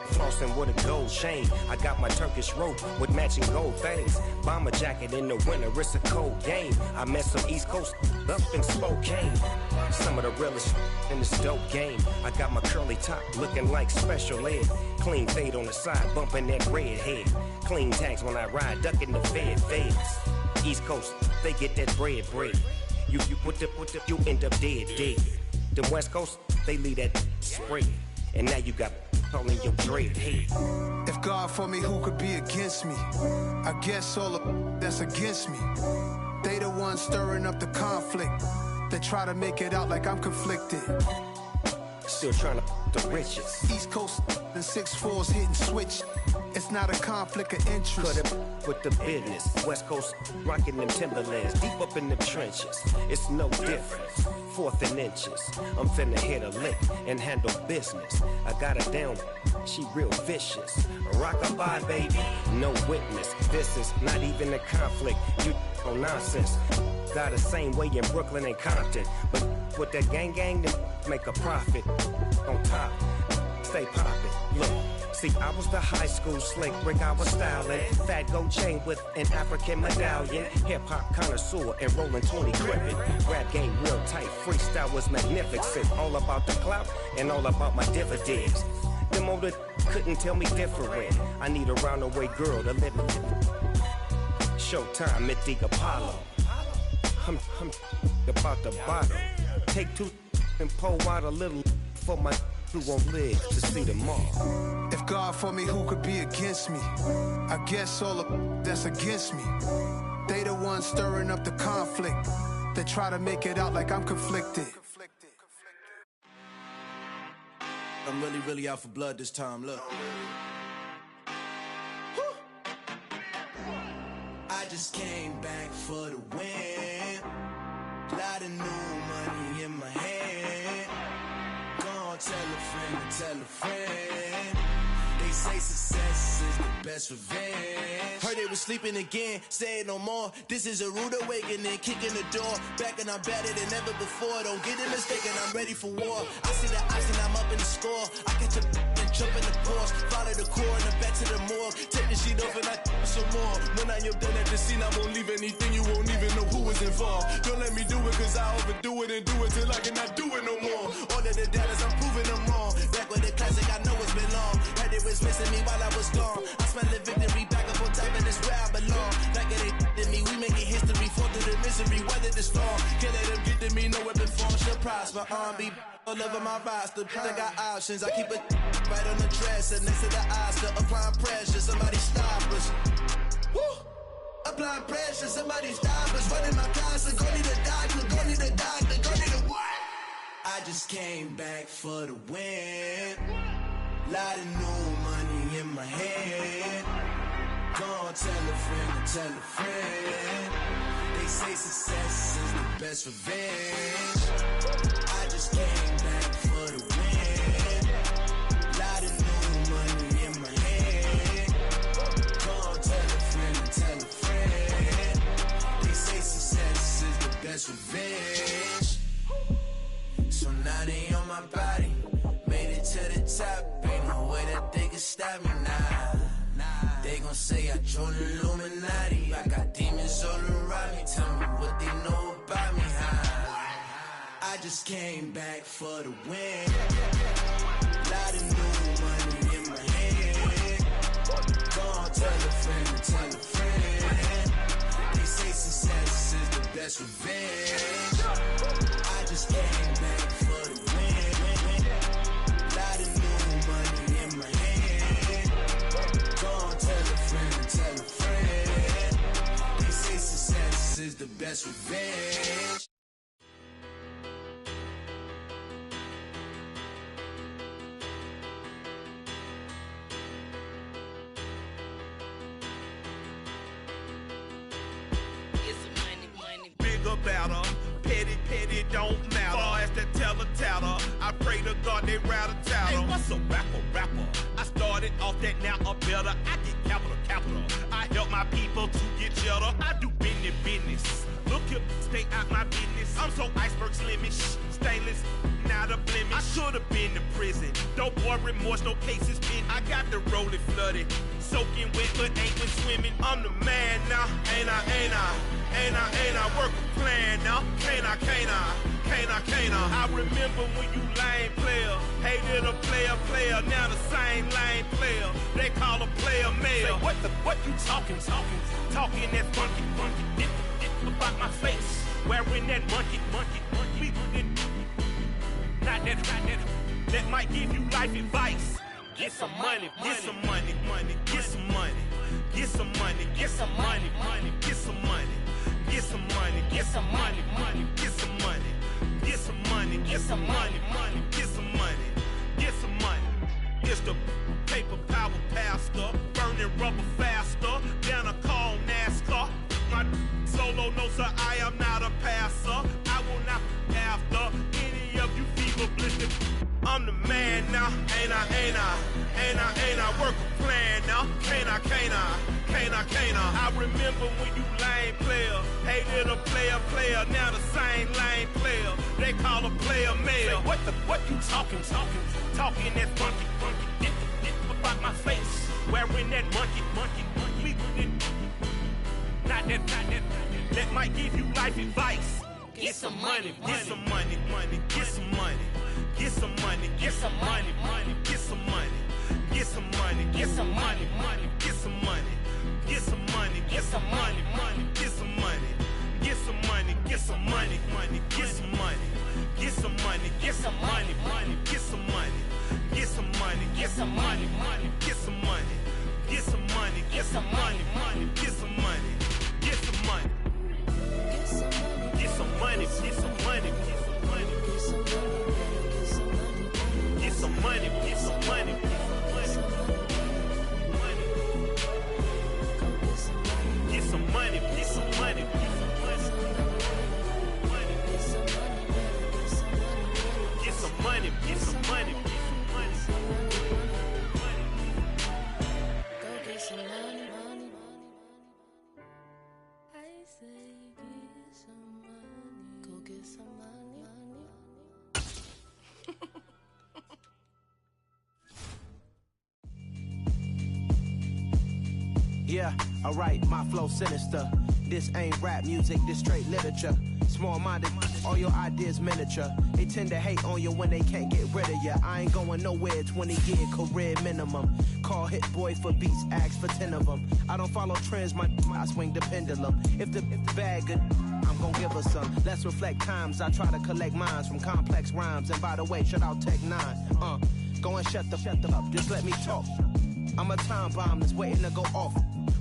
Flossing with a gold chain. I got my Turkish rope with matching gold things. Bomber jacket in the winter, it's a cold game. I met some East Coast up in Spokane. Some of the realest in this dope game. I got my curly top looking like special ed. Clean fade on the side, bumping that red head. Clean tags when I ride, ducking the feds. East Coast, they get that bread. You put the, you end up dead. Them West Coast, they leave that spread. And now you got calling your dread head. If God for me, who could be against me? I guess all the that's against me. They the ones stirring up the conflict. They try to make it out like I'm conflicted. Still trying to the riches. East Coast and 6'4s hitting switch. It's not a conflict of interest. Cut it with the business. West Coast rocking them Timberlands. Deep up in them trenches. It's no difference. 4th and inches. I'm finna hit a lick and handle business. I got her down. She real vicious. Rock-a-bye, baby. No witness. This is not even a conflict. You on nonsense. Got the same way in Brooklyn and Compton. But with that gang, then make a profit. On top, stay poppin'. Look. See, I was the high school slick Rick, I was styling. Fat gold chain with an African medallion. Hip-hop connoisseur and rolling 20 gripping. Rap game real tight, freestyle was magnificent. All about the clout and all about my dividends. Them older couldn't tell me different. I need a roundaway girl to live in. Showtime at the Apollo. I'm about the bottle. Take 2 and pour out a little for my who won't live to see them all. If God for me, who could be against me? I guess all the that's against me. They the ones stirring up the conflict. They try to make it out like I'm conflicted. I'm really out for blood this time, look. I just came back for the win. Lot of new money in my hand. Gonna tell a friend to tell a friend. They say success is the best revenge. Heard they was sleeping again, say it no more. This is a rude awakening, kicking the door. Back and I'm better than ever before. Don't get it mistaken, I'm ready for war. I see the ops and I'm up in the score. I catch a and jump in the course. Follow the core and the back to the morgue. Take the sheet off and I some more. When I am done at the scene, I won't leave anything. You won't even know who is involved. Don't let me do it cause I overdo it and do it till I cannot do it no more. All of the doubters, I'm proving them wrong. Back with the classic, I know it's been long. Heard it was missing me while I was gone. I smell the victory back up on top and it's where I belong. Like it ain't to me, we making history. Fall through the misery, weather the storm. Can't let them get to me, no weapon form shall prosper. Be all over my roster, I got options. I keep it right on the dresser next to the Oscar. Applying pressure, somebody stop us. Woo! Applying pressure, somebody stop us. Running my closet, go need a doctor, go need a doctor, go need a what? I just came back for the win. Lot of new money in my hand. Gonna tell a friend to tell a friend. They say success is the best revenge. I just came back for the win. Lot of new money in my hand. Gonna tell a friend to tell a friend. They say success is the best revenge. So now they on my body. Made it to the top. Ain't no way that they can stop me now. They gon' say I joined the Illuminati. I got demons all around me. Tell me what they know about me, huh? I just came back for the win. Lot of new money in my hand. Gonna tell a friend to tell a friend. They say success is the best revenge. I just came back for the win. Lot of new money in my hand. Gonna tell a friend to tell a friend. They say success is the best revenge. Better, petty, don't matter. Far as that teller, I pray to God they rattle tattle. Hey, what's a rapper? I started off that, now I'm better. I get capital. I help my people to get cheddar. I do business. Look here, stay out my business. I'm so iceberg slimish, stainless, not a blemish. I should've been in prison. Don't boy remorse, no cases pinned. I got the rolling flooded, soaking wet, but ain't been swimming. I'm the man now, ain't I work a plan now. Can't I? I remember when you lame player, hated a player, now the same lame player. They call a player mayor. Say, what you talking that funky, about my face, wearing that monkey, not that might give you life advice. get some money, get some money, money, get some money, get some money, get some money, money, get some money, get some money, get some money, money, get some money, get some money, get some money, money, get some money, get some money. It's the paper power pastor, burning rubber faster than a call NASCAR. My solo no sir, I am not a passer. I will not after any of you fever blistered. I'm the man now, ain't I? Work a plan now, can't I? I remember when you lame player, hated a player, now the same lame player. They call a player mayor. What you talking that funky, get about my face, wearing that monkey, not that, that might give you life advice. Get some money, get some money, money, get some money, get some money, get some money, money, get some money, get some money, get some money, money, get some money, get some money, get some money, money, get some money, get some money, get some money, money, get some money, get some money, get some money, money, get some money, get some money, get some money, money, get some money, get some money, get some money, money, get some money, get some money. Get some money, get some money, get some money, get some money, get some money, get some money, get some money, get some money, get some money. Go get some money, money. I say get some money. Go get some money, Yeah, alright, my flow sinister. This ain't rap music, this straight literature. Small-minded, all your ideas miniature. They tend to hate on you when they can't get rid of you. I ain't going nowhere, 20-year career minimum. Call Hit Boy for beats, ask for 10 of them. I don't follow trends, I swing the pendulum. If the bag good, I'm gon' give her some. Let's reflect times, I try to collect minds from complex rhymes. And by the way, shout out Tech 9. Go and shut the up, just let me talk. I'm a time bomb that's waiting to go off.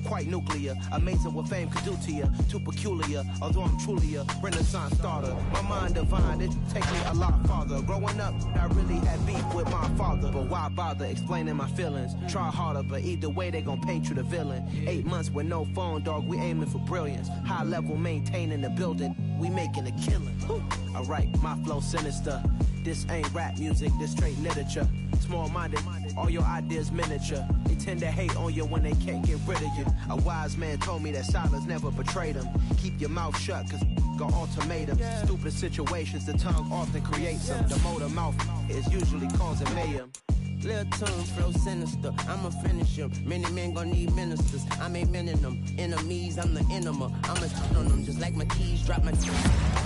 Quite nuclear, amazing what fame could do to you. Too peculiar, although I'm truly a renaissance starter. My mind divine, it take me a lot farther. Growing up, I really had beef with my father. But why bother explaining my feelings? Try harder, but either way they gon' paint you the villain. 8 months with no phone, dog, we aiming for brilliance. High level maintaining the building, we making a killing. Alright, my flow sinister. This ain't rap music, this straight literature. Small-minded, all your ideas miniature. They tend to hate on you when they can't get rid of you. A wise man told me that silence never betrayed him. Keep your mouth shut, cause got ultimatums. Stupid situations, the tongue often creates them. The motor mouth is usually causing mayhem. Lil' tune, flow sinister, I'ma finish him. Many men gon' need ministers, I'm aiming them. Enemies, I'm the enema, I'ma shit on them. Just like my keys, drop my keys.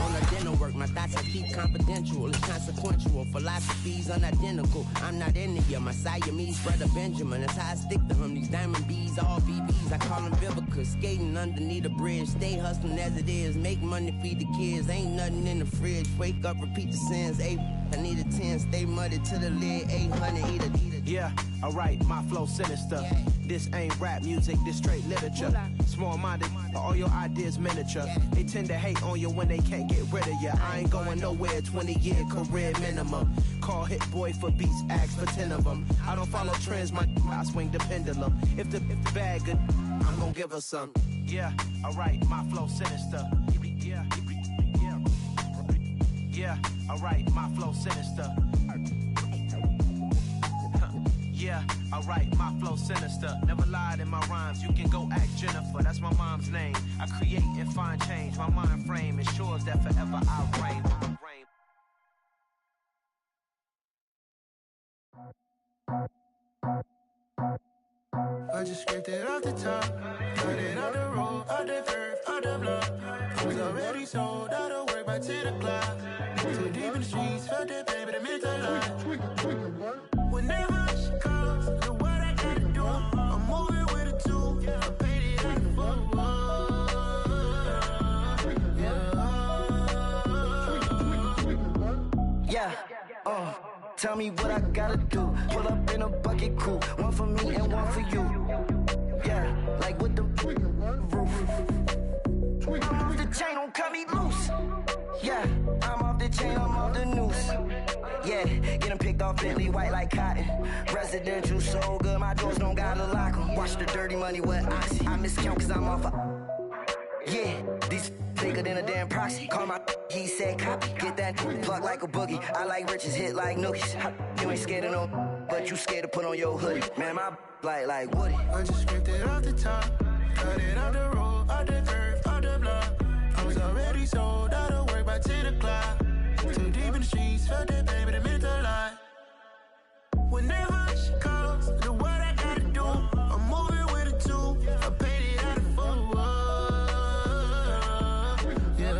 On the dinner work, my thoughts I keep confidential. It's consequential, philosophies unidentical. I'm not India, my Siamese brother Benjamin. That's how I stick to him, these diamond bees, all BBs. I call them Vivica, skating underneath a bridge. Stay hustling as it is, make money, feed the kids. Ain't nothing in the fridge, wake up, repeat the sins. I need a 10, stay muddy to the lid, 800, eat a. Yeah, alright, my flow sinister. This ain't rap music, this straight literature. Small-minded, all your ideas miniature. They tend to hate on you when they can't get rid of you. I ain't going nowhere, 20-year career minimum. Call Hit Boy for beats, ask for 10 of them. I don't follow trends, I swing the pendulum. If the bag good, I'm gon' give her some. Yeah, alright, my flow sinister. Yeah, alright, my flow sinister. Yeah, alright, my flow sinister. Never lied in my rhymes, you can go ask Jennifer, that's my mom's name. I create and find change, my mind frame ensures that forever I reign. I just scraped it off the top, cut it out the road, out the curve, out the block. It was already sold, out of work by 10 o'clock. Too deep in the streets, felt that pain, but it meant a lot. Whenever she calls, do what I gotta do. I'm moving with a two, I paid it out the book. Tell me what I gotta do. Pull up in a bucket crew. One for me and one for you. Yeah, like with the roof. I'm off the chain, don't cut me loose. Yeah, I'm off the chain, I'm off the noose. Yeah, getting picked off Bentley, white like cotton. Residential so good, my doors don't gotta lock 'em. Watch the dirty money with oxy. I miscount cause I'm off yeah, these bigger than a damn proxy. Call my he said copy. Get that plug like a boogie. I like riches, hit like nookies. You ain't scared of no, but you scared to put on your hoodie. Man, my like Woody. I just scraped it off the top. Cut it off the road, off the curve, off the block. I was already sold out of work by 10 o'clock. Too deep in the streets, felt that baby, that meant a lot. Whenever she calls, do what I gotta do. I'm moving with a two. I paid it out of full. Yeah.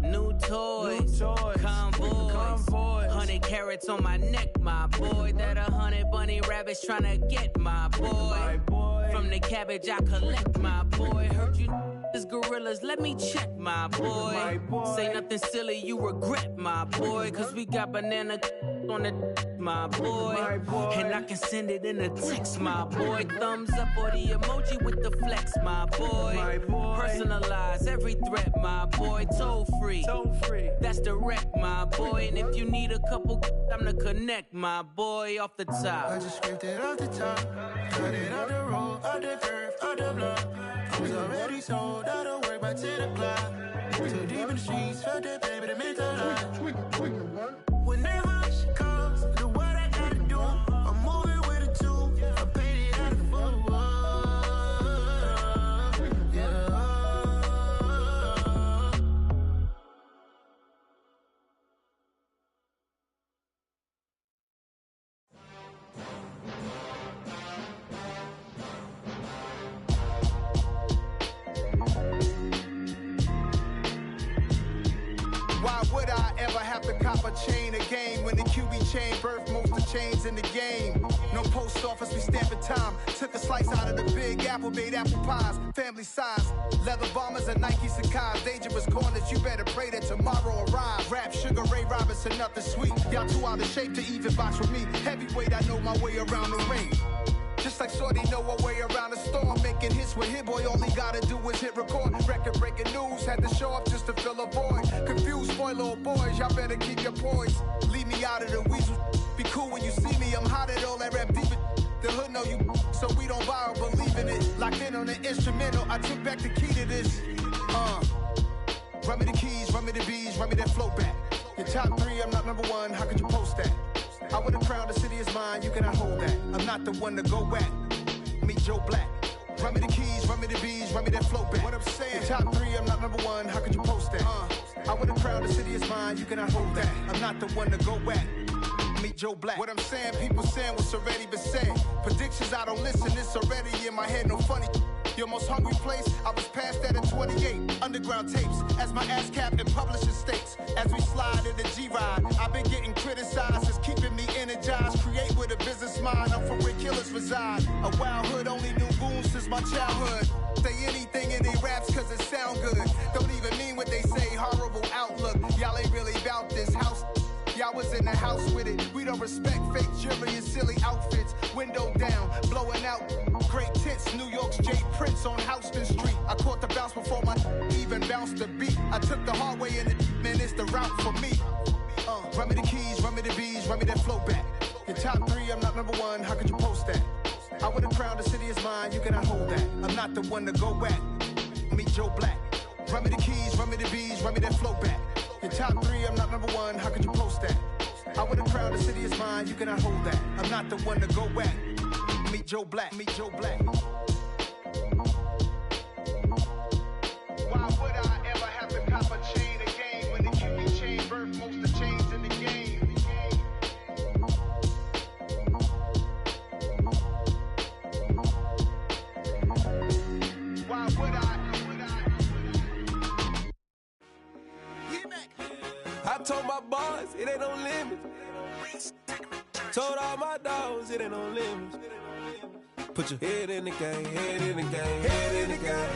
New toys, convoys, 100 carats on my neck, my boy. That 100 bunny rabbits tryna get my boy. From the cabbage I collect, my boy. Heard you is gorillas, let me check, my boy. Say nothing silly, you regret, my boy. Cause we got banana on the my boy. And I can send it in a text, my boy. Thumbs up or the emoji with the flex, my boy. Personalize every threat, my boy. Toll free, that's direct, my boy. And if you need a couple, I'm the connect, my boy. Off the top, I just scraped it off the top. Cut it off the road, off the curve, off the block. I was already sold out of work by 10 o'clock. Too deep in the streets, felt that baby, that meant a lot. Whenever she calls, do what I gotta do. I'm moving with a two. I paid it out of full. Yeah. Why would I ever have to cop a chain again when the QB chain birthed most of the chains in the game? No post office, we stamping time. Took a slice out of the big apple, made apple pies, family size. Leather bombers and Nike Sacai's. Dangerous corners, you better pray that tomorrow arrives. Rap, Sugar Ray Robinson, nothing sweet. Y'all too out of shape to even box with me. Heavyweight, I know my way around the ring. Just like Shorty know her way around the storm. Making hits with Hit Boy, all he gotta do is hit record. Record breaking news, had to show up just to fill a void. Confused, spoiled little boys, y'all better keep your poise. Leave me out of the weasel. Be cool when you see me, I'm hot at all that rap deep. The hood know you, so we don't borrow, believe in it. Locked in on the instrumental, I took back the key to this. Run me the keys, run me the bees, run me that flow back. Your top three, I'm not number one, how could you post that? I would've crowned the city is mine, you cannot hold that. I'm not the one to go at. Meet Joe Black. Run me the keys, run me the bees, run me that flow back. What I'm saying, your top three, I'm not number one, how could you post that? I would've crowned the city is mine, you cannot hold that. I'm not the one to go at. Meet Joe Black. What I'm saying, people saying what's already been said. Predictions, I don't listen, it's already in my head, no funny. Your most hungry place, I was past that at 28. Underground tapes, as my ass cap in publishing states. As we slide in the G-Ride, I've been getting criticized, it's keeping me energized. Create with a business mind, I'm from where killers reside. A wild hood, only knew goons since my childhood. Say anything in they raps cause it sound good. Don't even mean what they say, horrible outlook. Y'all ain't really about this house. Y'all was in the house with it. We don't respect fake jewelry and silly outfits. Window down, blowing out. Great tits, New York's J. Prince on Houston Street. I caught the bounce before my even bounced the beat. I took the hard way in it, man, it's the route for me. Run me the keys, run me the bees, run me that flow back. Your top three, I'm not number one, how could you post that? I would've crowned the city is mine, you cannot hold that. I'm not the one to go at. Meet Joe Black. Run me the keys, run me the bees, run me that flow back. Your top three, I'm not number one, how could you post that? I would've crowned the city is mine, you cannot hold that. I'm not the one to go at. Meet Joe Black, meet Joe Black. Why would I ever have to cop a chain again when the QB chain birthed most of the chains in the game? Why would I? I told my boys, it ain't no limit. Told all my dogs, it ain't no limit. Put your head in the game, head in the game, head in the game.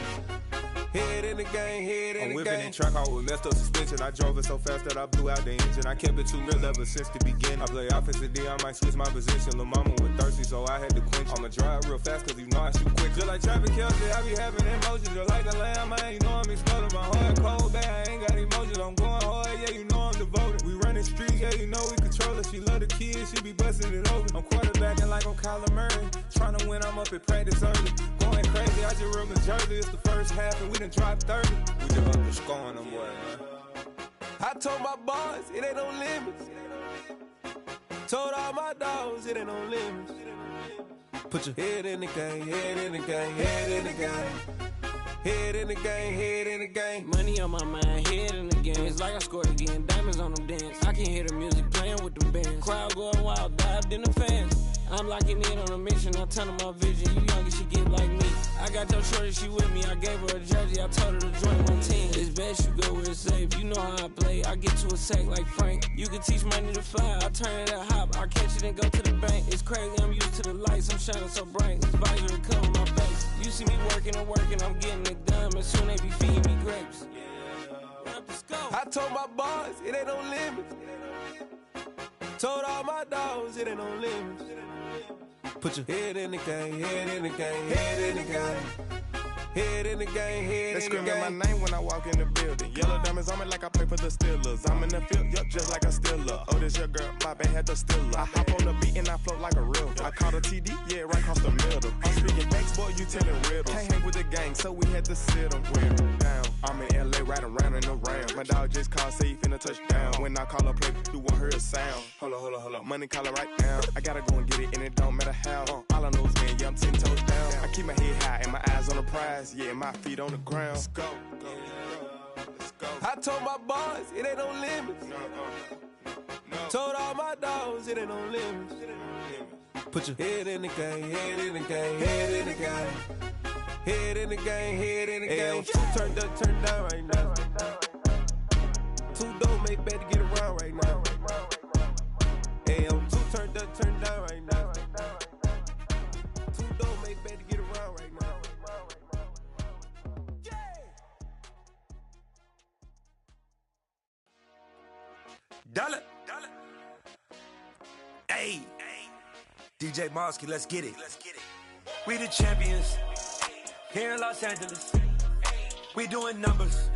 Head in the game, head in the game. I'm whipping and track out with messed up suspension. I drove it so fast that I blew out the engine. I kept it too real ever since the beginning. I play offensive D, I might switch my position. Lil' mama was thirsty, so I had to quench. I'ma drive real fast, cause you know I shoot quick. Just like traffic Kelsey, I be having emotions. Just like a lamb, man, you know I'm exploding. My heart cold, bad, I ain't got emotions. I'm going hard, yeah, you know I'm devoted. We running streets, yeah, you know we control it. She love the kids, she be busting it over. I'm quarterbacking like I'm Kyler Murray. Trying to win, I'm up at practice early. Going crazy, I just rub the jersey. It's the first half and we done dropped 30. We just up the score on them boys, man. I told my boys, it ain't no limits. Told all my dogs, it ain't no limits. Put your head in the game, head in the game, head in the game. Head in the game, head in the game. Money on my mind, head in the game. It's like I scored again, diamonds on them dance. I can hear the music playing with them bands. Crowd going wild, dived in the fans. I'm locking in on a mission, I tell her my vision. You younger, she get like me. I got your shorty, she with me. I gave her a jersey, I told her to join my team. It's best you go where it's safe. You know how I play. I get to a sack like Frank. You can teach money to fly. I turn it at hop. I catch it and go to the bank. It's crazy, I'm used to the lights. I'm shining so bright. This visor to cover my face. You see me working and working, I'm getting it done. And soon they be feeding me grapes. I told my boys, it ain't no limits. Told all my dogs, it ain't no limits. Put your head in the game, head in the game, head in the game. Head in the game, head they in the game. They screaming my name when I walk in the building. Yellow diamonds on me like I play for the Steelers. I'm in the field, yup, just like a Steeler. Oh, this your girl, my bad had the Steeler. I hop on the beat and I float like a real. I caught a TD, yeah, right across the middle. I'm speaking facts, boy, you telling riddles. Can't hang with the gang, so we had to sit them down. I'm in LA, riding around and around. My dog just called, say he finna touchdown. When I call a play, you won't hear a sound. Hold up, money caller right now. I gotta go and get it, and it don't matter how. All I know is win, yeah, I'm 10 toes down. I keep my head high and my eyes on the prize. Yeah, my feet on the ground. Let's go. I told my boys, it ain't no limits. Told all my dogs, it ain't no limits. Put your head in the game, head in the game, head in the game. Head in the game, head in the game. Turned up, turned down right now. Too dope, make better get around right now. AM, too turned up, turned down right now. Too dope, make better get around right now. Dollar. Hey. DJ Mosky, let's get it. We the champions here in Los Angeles. We doing numbers.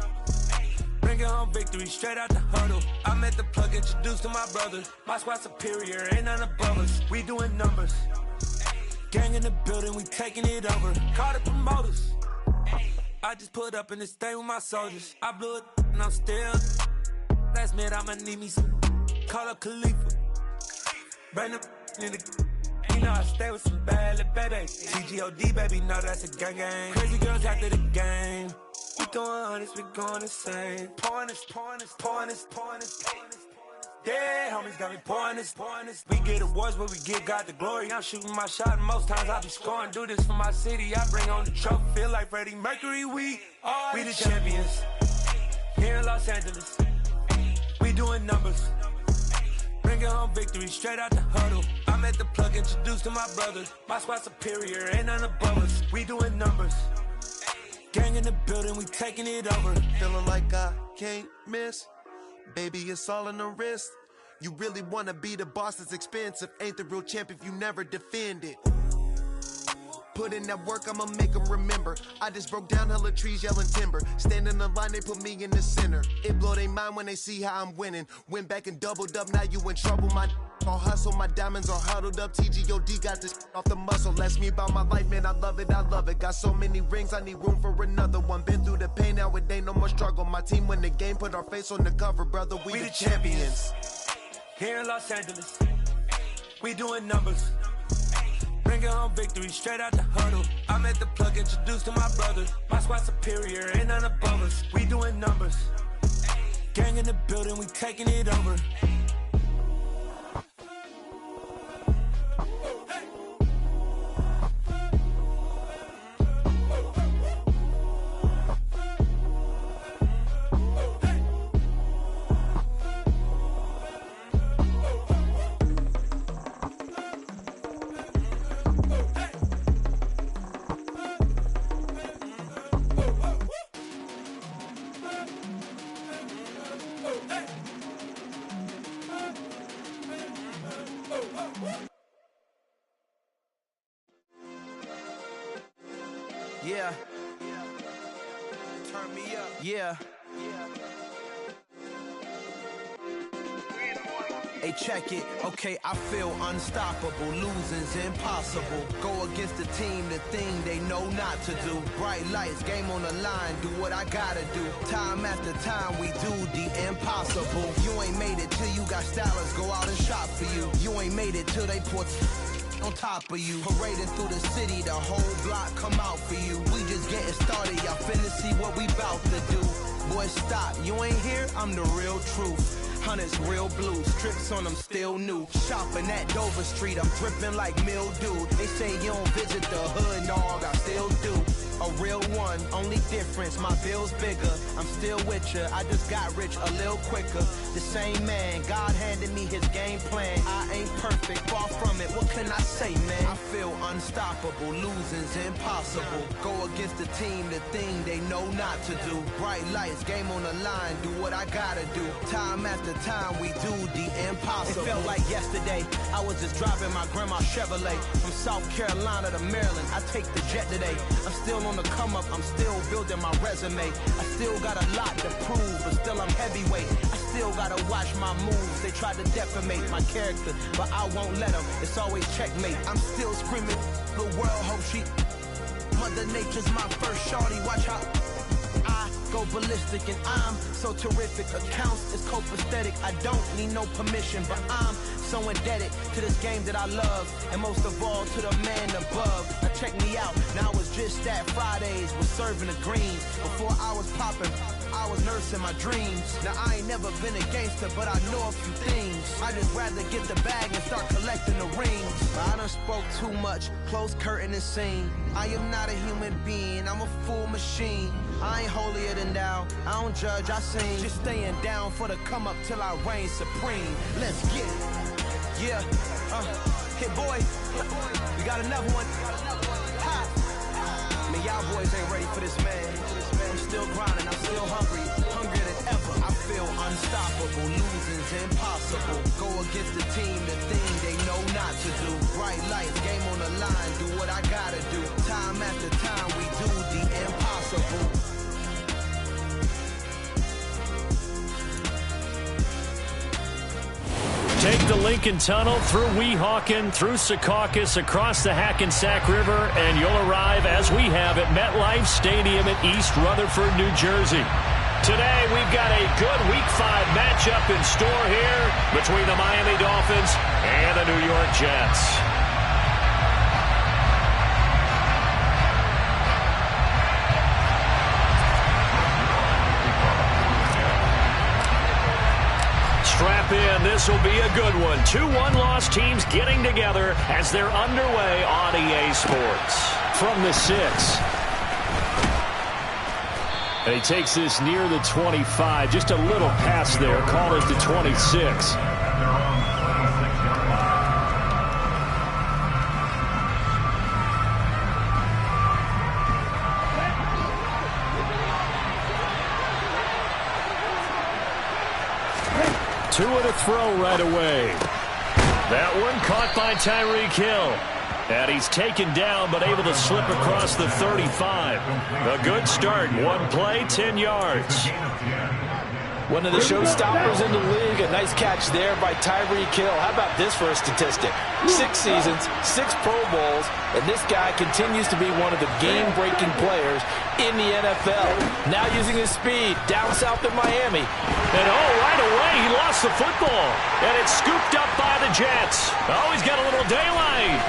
Bringing home victory straight out the huddle. I'm at the plug, introduced to my brothers. My squad superior, ain't none above us. We doing numbers. Gang in the building, we taking it over. Call the promoters. I just put up in this thing with my soldiers. I blew it and I'm still. Last minute, I'ma need me some. Call up Khalifa. Bring the in the. You know I stay with some bad little baby. TGOD, baby, know that's a gang gang. Crazy girls after the game. We throwing hundreds, we going insane. Pouring this. Yeah, homies got me pouring this. We get awards, but we give God the glory. I'm shooting my shot, and most times I be scoring. Do this for my city, I bring on the trophy. Feel like Freddie Mercury, we the champions. Here in Los Angeles. We doing numbers. Bringing home victory straight out the huddle. I'm at the plug, introduced to my brothers. My squad superior, ain't none above us. We doing numbers. Gang in the building, we taking it over. Feeling like I can't miss. Baby, it's all in the wrist. You really wanna be the boss, it's expensive. Ain't the real champ if you never defend it. Put in that work, I'ma make them remember. I just broke down hella trees, yelling timber. Stand in the line, they put me in the center. It blow their mind when they see how I'm winning. Went back and doubled up, now you in trouble. My all hustle, my diamonds are huddled up. TGOD got this off the muscle. That's me about my life, man, I love it. Got so many rings, I need room for another one. Been through the pain, now it ain't no more struggle. My team win the game, put our face on the cover, brother. We the champions. Here in Los Angeles, we doing numbers. Bringing home victory straight out the huddle. I'm at the plug, introduced to my brothers. My squad superior, ain't none above us. We doing numbers. Gang in the building, we taking it over. Yeah. Turn me up. Yeah. Hey, check it. Okay, I feel unstoppable. Losing's impossible. Go against the team, the thing they know not to do. Bright lights, game on the line. Do what I gotta do. Time after time, we do the impossible. You ain't made it till you got stylists go out and shop for you. You ain't made it till they put on top of you. Parading through the city, the whole block come out for you. We just getting started, y'all finna see what we bout to do. Boy, stop, you ain't here, I'm the real truth. Hunters, real blue, strips on them still new. Shopping at Dover Street, I'm dripping like mildew. They say you don't visit the hood, dog, I still do. A real one, only difference, my bill's bigger. I'm still with ya, I just got rich a little quicker. The same man, God handed me his game plan. I ain't perfect, far from it, what can I say, man? I feel unstoppable, losing's impossible. Go against the team, the thing they know not to do. Bright lights, game on the line, do what I gotta do. Time after time, we do the impossible. It felt like yesterday, I was just driving my grandma's Chevrolet. From South Carolina to Maryland, I take the jet today. I'm still on the come up, I'm still building my resume. I still got a lot to prove, but still I'm heavyweight. I still gotta watch my moves. They try to defamate my character, but I won't let them. It's always checkmate. I'm still screaming, the world hope she. Mother Nature's my first shorty, watch how I go ballistic, and I'm so terrific. Accounts is copacetic. I don't need no permission, but I'm so indebted to this game that I love, and most of all to the man above. Now check me out, now it's just that Fridays was serving the greens. Before I was popping, I was nursing my dreams. Now I ain't never been a gangster, but I know a few things. I just rather get the bag and start collecting the rings. I done spoke too much, close curtain and scene. I am not a human being, I'm a full machine. I ain't holier than thou, I don't judge, I sing. Just staying down for the come up till I reign supreme. Let's get it. Yeah, hit boy, we got another one. Ha. Man, y'all boys ain't ready for this, man. I'm still grinding, I'm still hungry, hungrier than ever. I feel unstoppable, losing's impossible. Go against the team, the thing they know not to do. Bright lights, game on the line, do what I gotta do. Time after time, we do the impossible. Take the Lincoln Tunnel through Weehawken, through Secaucus, across the Hackensack River, and you'll arrive, as we have, at MetLife Stadium in East Rutherford, New Jersey. Today, we've got a good Week 5 matchup in store here between the Miami Dolphins and the New York Jets. Strap in, this will be a good one. 2 one-loss teams getting together as they're underway on EA Sports. From the 6. And he takes this near the 25. Just a little pass there. Call it the 26. Two and a throw right away. That one caught by Tyreek Hill. And he's taken down, but able to slip across the 35. A good start. One play, 10 yards. One of the showstoppers in the league. A nice catch there by Tyreek Hill. How about this for a statistic? 6 seasons, 6 Pro Bowls, and this guy continues to be one of the game-breaking players in the NFL. Now using his speed down south in Miami. And right away, he lost the football. And it's scooped up by the Jets. Oh, he's got a little daylight.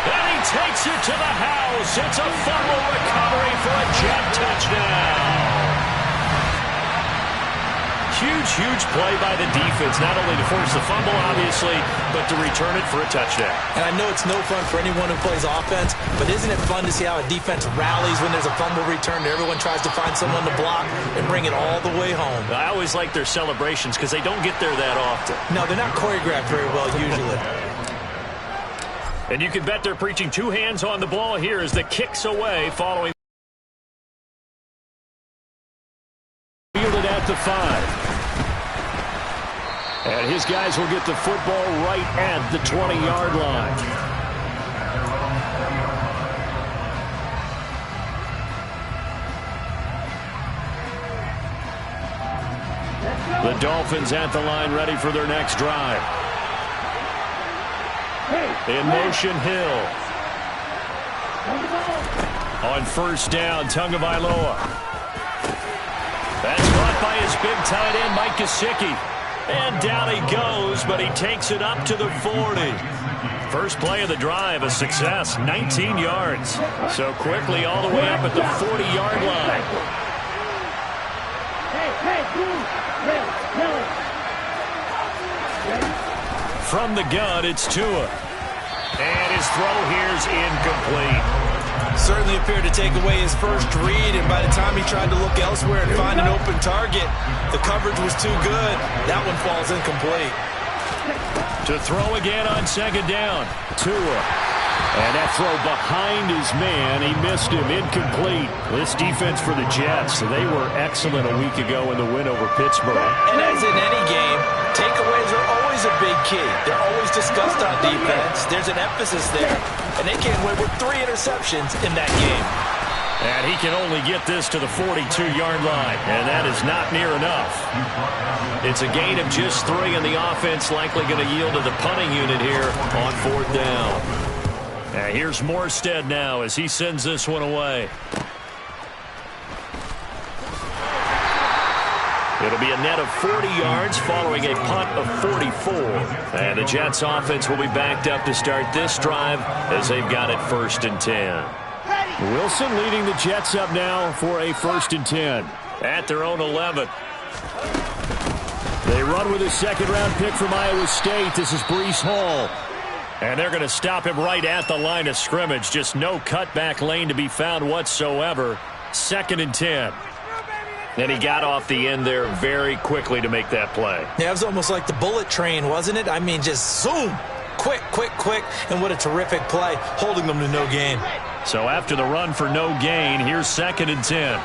And he takes it to the house. It's a fumble recovery for a Jet touchdown. Huge play by the defense, not only to force the fumble, obviously, but to return it for a touchdown. And I know it's no fun for anyone who plays offense, but isn't it fun to see how a defense rallies when there's a fumble return and everyone tries to find someone to block and bring it all the way home? I always like their celebrations because they don't get there that often. No, they're not choreographed very well usually. And you can bet they're preaching 2 hands on the ball here as the kick's away following. Fielded at the 5. And his guys will get the football right at the 20-yard line. The Dolphins at the line ready for their next drive. In motion, Hill. On first down, Tagovailoa. That's caught by his big tight end, Mike Gesicki. And down he goes, but he takes it up to the 40. First play of the drive, a success, 19 yards. So quickly all the way up at the 40-yard line. From the gun, it's Tua. And his throw here's incomplete. Certainly appeared to take away his first read, and by the time he tried to look elsewhere and find an open target, the coverage was too good. That one falls incomplete. To throw again on second down, Tua. And that throw behind his man, he missed him, incomplete. This defense for the Jets, they were excellent a week ago in the win over Pittsburgh. And as in any game, takeaways are always a big key. They're always discussed on defense. There's an emphasis there. And they came away with 3 interceptions in that game. And he can only get this to the 42-yard line, and that is not near enough. It's a gain of just 3, and the offense likely going to yield to the punting unit here on fourth down. And here's Morstead now as he sends this one away. It'll be a net of 40 yards following a punt of 44. And the Jets offense will be backed up to start this drive as they've got it 1st and 10. Wilson leading the Jets up now for a 1st and 10 at their own 11. They run with a second-round pick from Iowa State. This is Breece Hall. And they're going to stop him right at the line of scrimmage. Just no cutback lane to be found whatsoever. 2nd and 10. And he got off the end there very quickly to make that play. Yeah, it was almost like the bullet train, wasn't it? I mean, just zoom. Quick, quick, quick. And what a terrific play, holding them to no gain. So after the run for no gain, here's 2nd and 10.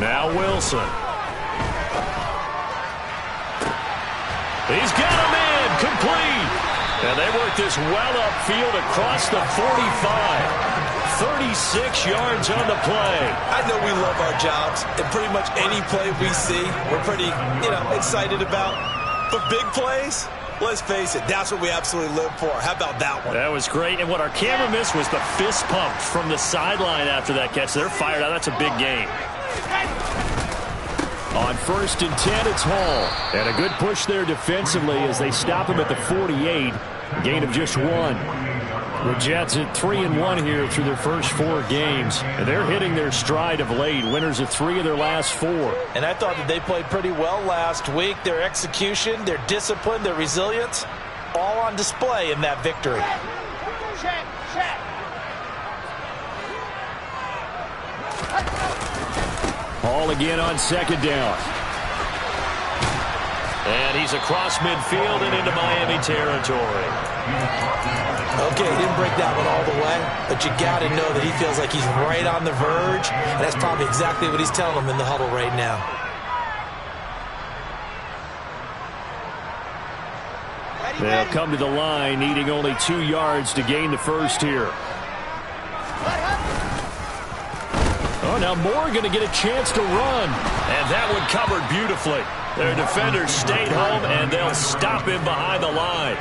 Now Wilson. He's got him in, complete. And they work this well upfield across the 45. 36 yards on the play. I know we love our jobs, and pretty much any play we see, we're pretty, excited about. But big plays, let's face it, that's what we absolutely live for. How about that one? That was great, and what our camera missed was the fist pump from the sideline after that catch. They're fired out. That's a big game. On 1st and 10, it's Hall. And a good push there defensively as they stop him at the 48. Gain of just 1. The Jets at 3-1 here through their first 4 games. And they're hitting their stride of late. Winners of 3 of their last 4. And I thought that they played pretty well last week. Their execution, their discipline, their resilience, all on display in that victory. Hall again on 2nd down. And he's across midfield and into Miami territory. Okay, he didn't break that one all the way, but you got to know that he feels like he's right on the verge, and that's probably exactly what he's telling them in the huddle right now. They'll come to the line, needing only 2 yards to gain the first here. Oh, now Moore going to get a chance to run. And that one covered beautifully. Their defenders stayed home, and they'll stop him behind the line.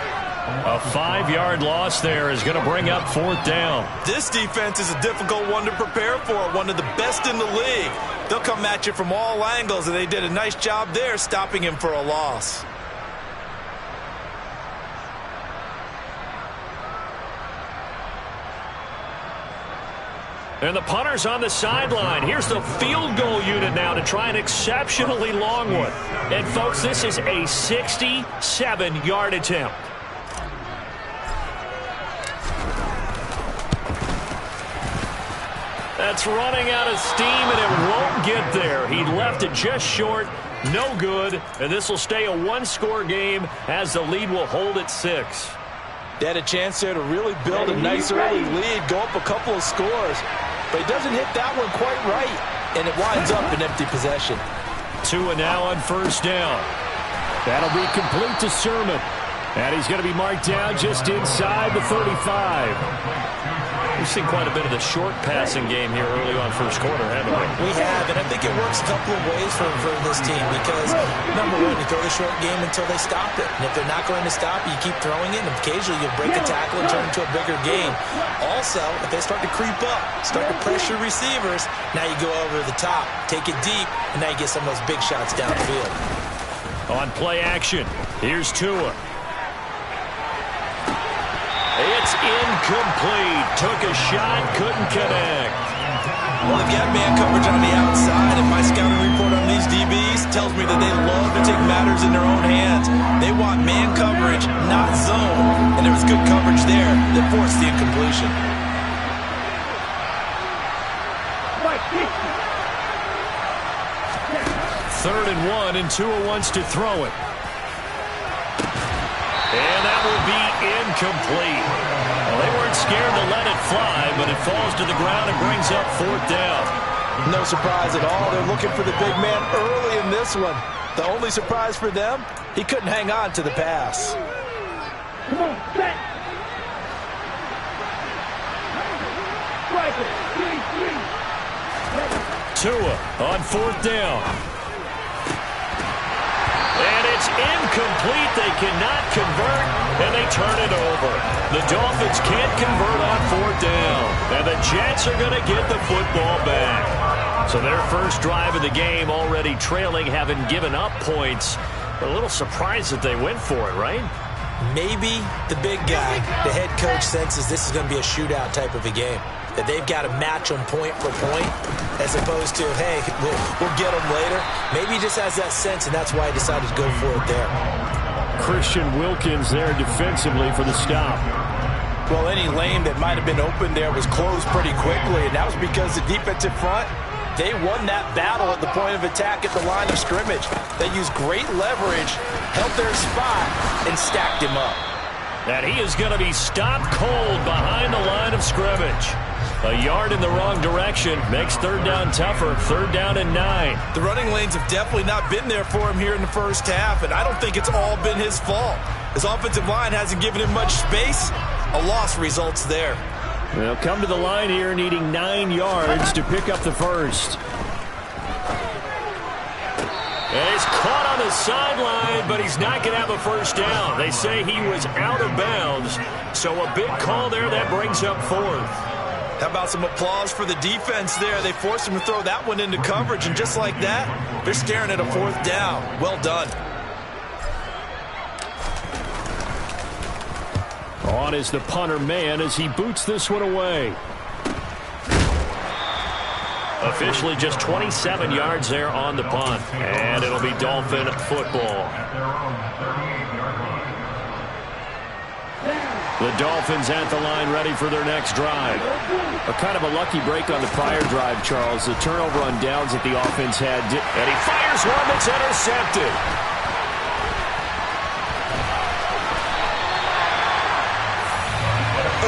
A 5-yard loss there is going to bring up 4th down. This defense is a difficult one to prepare for, one of the best in the league. They'll come at you from all angles, and they did a nice job there stopping him for a loss. And the punter's on the sideline. Here's the field goal unit now to try an exceptionally long one. And, folks, this is a 67-yard attempt. That's running out of steam, and it won't get there. He left it just short. No good. And this will stay a 1-score game as the lead will hold at 6. They had a chance there to really build a nice early lead, go up a couple of scores. But he doesn't hit that one quite right, and it winds up an empty possession. Tua now on 1st down. That'll be complete to Sermon. And he's going to be marked down just inside the 35. We've seen quite a bit of the short passing game here early on first quarter, haven't we? We have, and I think it works a couple of ways for this team because, number one, you throw the short game until they stop it. And if they're not going to stop, you keep throwing it, and occasionally you'll break a tackle and turn it into a bigger game. Also, if they start to creep up, start to pressure receivers, now you go over the top, take it deep, and now you get some of those big shots downfield. On play action, here's Tua. It's incomplete. Took a shot, couldn't connect. Well, they've got man coverage on the outside, and my scouting report on these DBs tells me that they love to take matters in their own hands. They want man coverage, not zone, and there was good coverage there that forced the incompletion. Third and 1, and Tua wants to throw it. And that will be incomplete. Well, they weren't scared to let it fly, but it falls to the ground and brings up fourth down. No surprise at all. They're looking for the big man early in this one. The only surprise for them, he couldn't hang on to the pass. Come on, set. Tua on fourth down. And it's incomplete. They cannot convert, and they turn it over. The Dolphins can't convert on fourth down, and the Jets are going to get the football back. So their first drive of the game already trailing, having given up points. A little surprised that they went for it, right? Maybe the big guy, the head coach, senses this is going to be a shootout type of a game. That they've got to match them point for point as opposed to, hey, we'll get them later. Maybe he just has that sense, and that's why he decided to go for it there. Christian Wilkins there defensively for the stop. Well, any lane that might have been open there was closed pretty quickly, and that was because the defensive front, they won that battle at the point of attack at the line of scrimmage. They used great leverage, held their spot, and stacked him up. And he is going to be stopped cold behind the line of scrimmage. A yard in the wrong direction makes third down tougher. Third down and 9. The running lanes have definitely not been there for him here in the first half, and I don't think it's all been his fault. His offensive line hasn't given him much space. A loss results there. They'll come to the line here needing 9 yards to pick up the first. And he's caught on the sideline, but he's not going to have a first down. They say he was out of bounds, so a big call there that brings up fourth. How about some applause for the defense there? They forced him to throw that one into coverage, and just like that, they're staring at a fourth down. Well done. On is the punter man as he boots this one away. Officially just 27 yards there on the punt, and it'll be Dolphin football. The Dolphins at the line ready for their next drive. A kind of a lucky break on the prior drive, Charles. The turnover on downs that the offense had. And he fires one that's intercepted.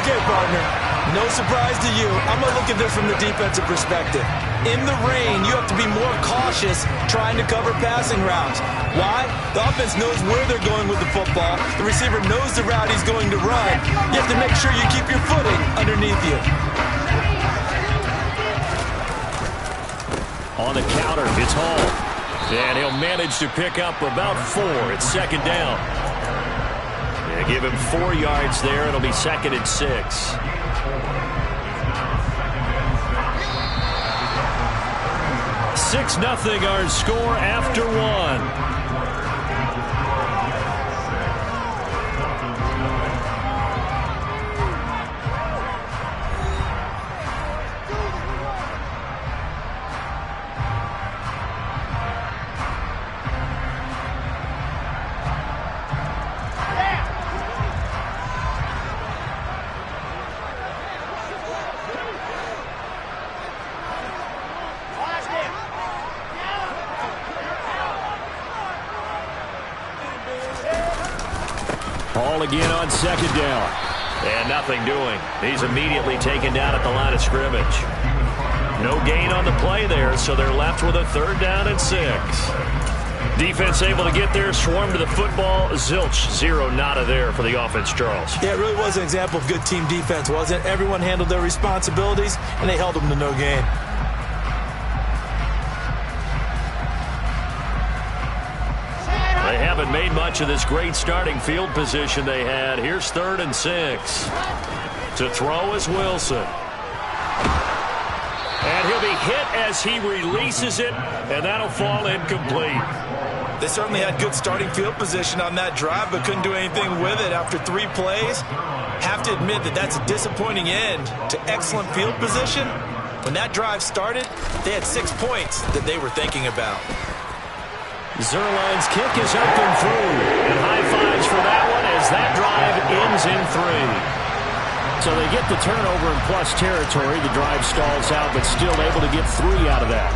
Okay, partner. No surprise to you. I'm going to look at this from the defensive perspective. In the rain, you have to be more cautious trying to cover passing routes. Why? The offense knows where they're going with the football. The receiver knows the route he's going to run. You have to make sure you keep your footing underneath you. On the counter, it's Hall. And he'll manage to pick up about 4. It's second down. Yeah, give him 4 yards there. It'll be second and 6. 6-0 our score after 1. Hall again on second down. And nothing doing. He's immediately taken down at the line of scrimmage. No gain on the play there, so they're left with a third down and 6. Defense able to get there, swarm to the football. Zilch, zero, nada there for the offense, Charles. Yeah, it really was an example of good team defense, wasn't it? Everyone handled their responsibilities, and they held them to no gain. They haven't made much of this great starting field position they had. Here's 3rd and 6. To throw is Wilson. And he'll be hit as he releases it, and that'll fall incomplete. They certainly had good starting field position on that drive, but couldn't do anything with it after 3 plays. Have to admit that that's a disappointing end to excellent field position. When that drive started, they had 6 points that they were thinking about. Zerline's kick is up and through. And high fives for that one as that drive ends in 3. So they get the turnover in plus territory. The drive stalls out, but still able to get 3 out of that.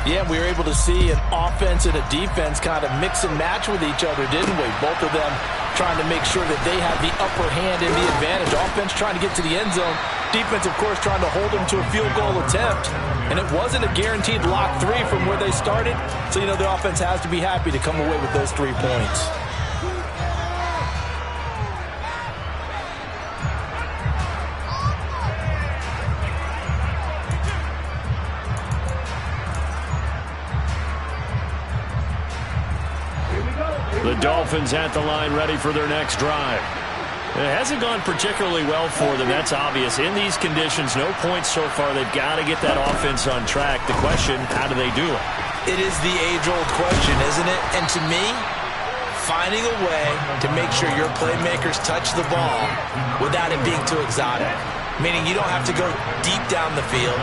Yeah, we were able to see an offense and a defense kind of mix and match with each other, didn't we? Both of them trying to make sure that they have the upper hand and the advantage. Offense trying to get to the end zone. Defense, of course, trying to hold them to a field goal attempt. And it wasn't a guaranteed lock 3 from where they started. So, the offense has to be happy to come away with those 3 points. The Dolphins at the line ready for their next drive. It hasn't gone particularly well for them. That's obvious. In these conditions, no points so far. They've got to get that offense on track. The question, how do they do it? It is the age-old question, isn't it? And to me, finding a way to make sure your playmakers touch the ball without it being too exotic. Meaning you don't have to go deep down the field.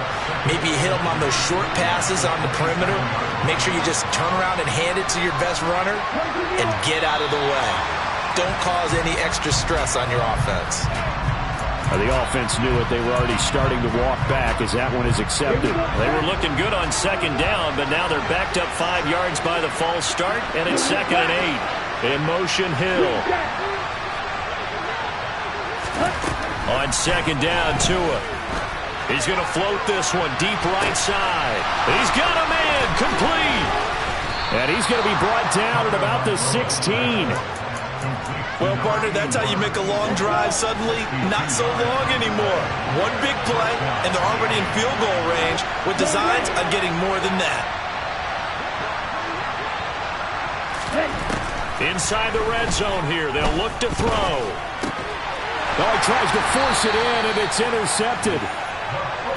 Maybe you hit them on those short passes on the perimeter. Make sure you just turn around and hand it to your best runner and get out of the way. Don't cause any extra stress on your offense. The offense knew it. They were already starting to walk back as that one is accepted. They were looking good on 2nd down, but now they're backed up 5 yards by the false start, and it's 2nd and 8. In motion, Hill. On 2nd down, Tua. He's going to float this one deep right side. He's got a man complete. And he's going to be brought down at about the 16. Well, partner, that's how you make a long drive suddenly not so long anymore. One big play, and they're already in field goal range with designs on getting more than that. Inside the red zone here, they'll look to throw. Oh, he tries to force it in, and it's intercepted.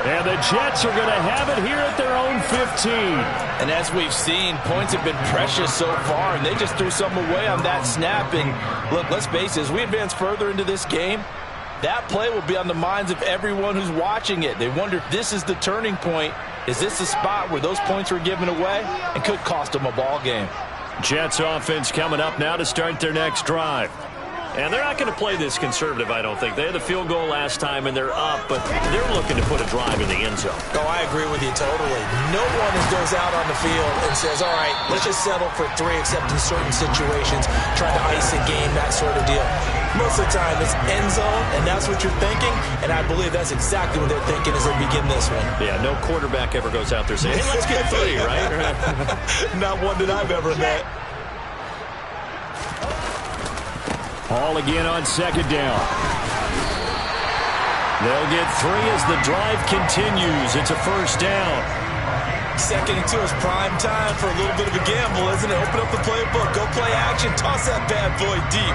And the Jets are going to have it here at their own 15. And as we've seen, points have been precious so far, and they just threw some away on that snap. And look, let's face it, as we advance further into this game, that play will be on the minds of everyone who's watching it. They wonder if this is the turning point. Is this the spot where those points were given away and could cost them a ball game? Jets offense coming up now to start their next drive. And they're not going to play this conservative, I don't think. They had the field goal last time, and they're up, but they're looking to put a drive in the end zone. Oh, I agree with you totally. No one goes out on the field and says, all right, let's just settle for 3, except in certain situations, trying to ice a game, that sort of deal. Most of the time, it's end zone, and that's what you're thinking, and I believe that's exactly what they're thinking as they begin this one. Yeah, no quarterback ever goes out there saying, hey, let's get 3, right? Not one that I've ever met. Hall again on 2nd down. They'll get 3 as the drive continues. It's a 1st down. 2nd and 2 is prime time for a little bit of a gamble, isn't it? Open up the playbook, go play action, toss that bad boy deep.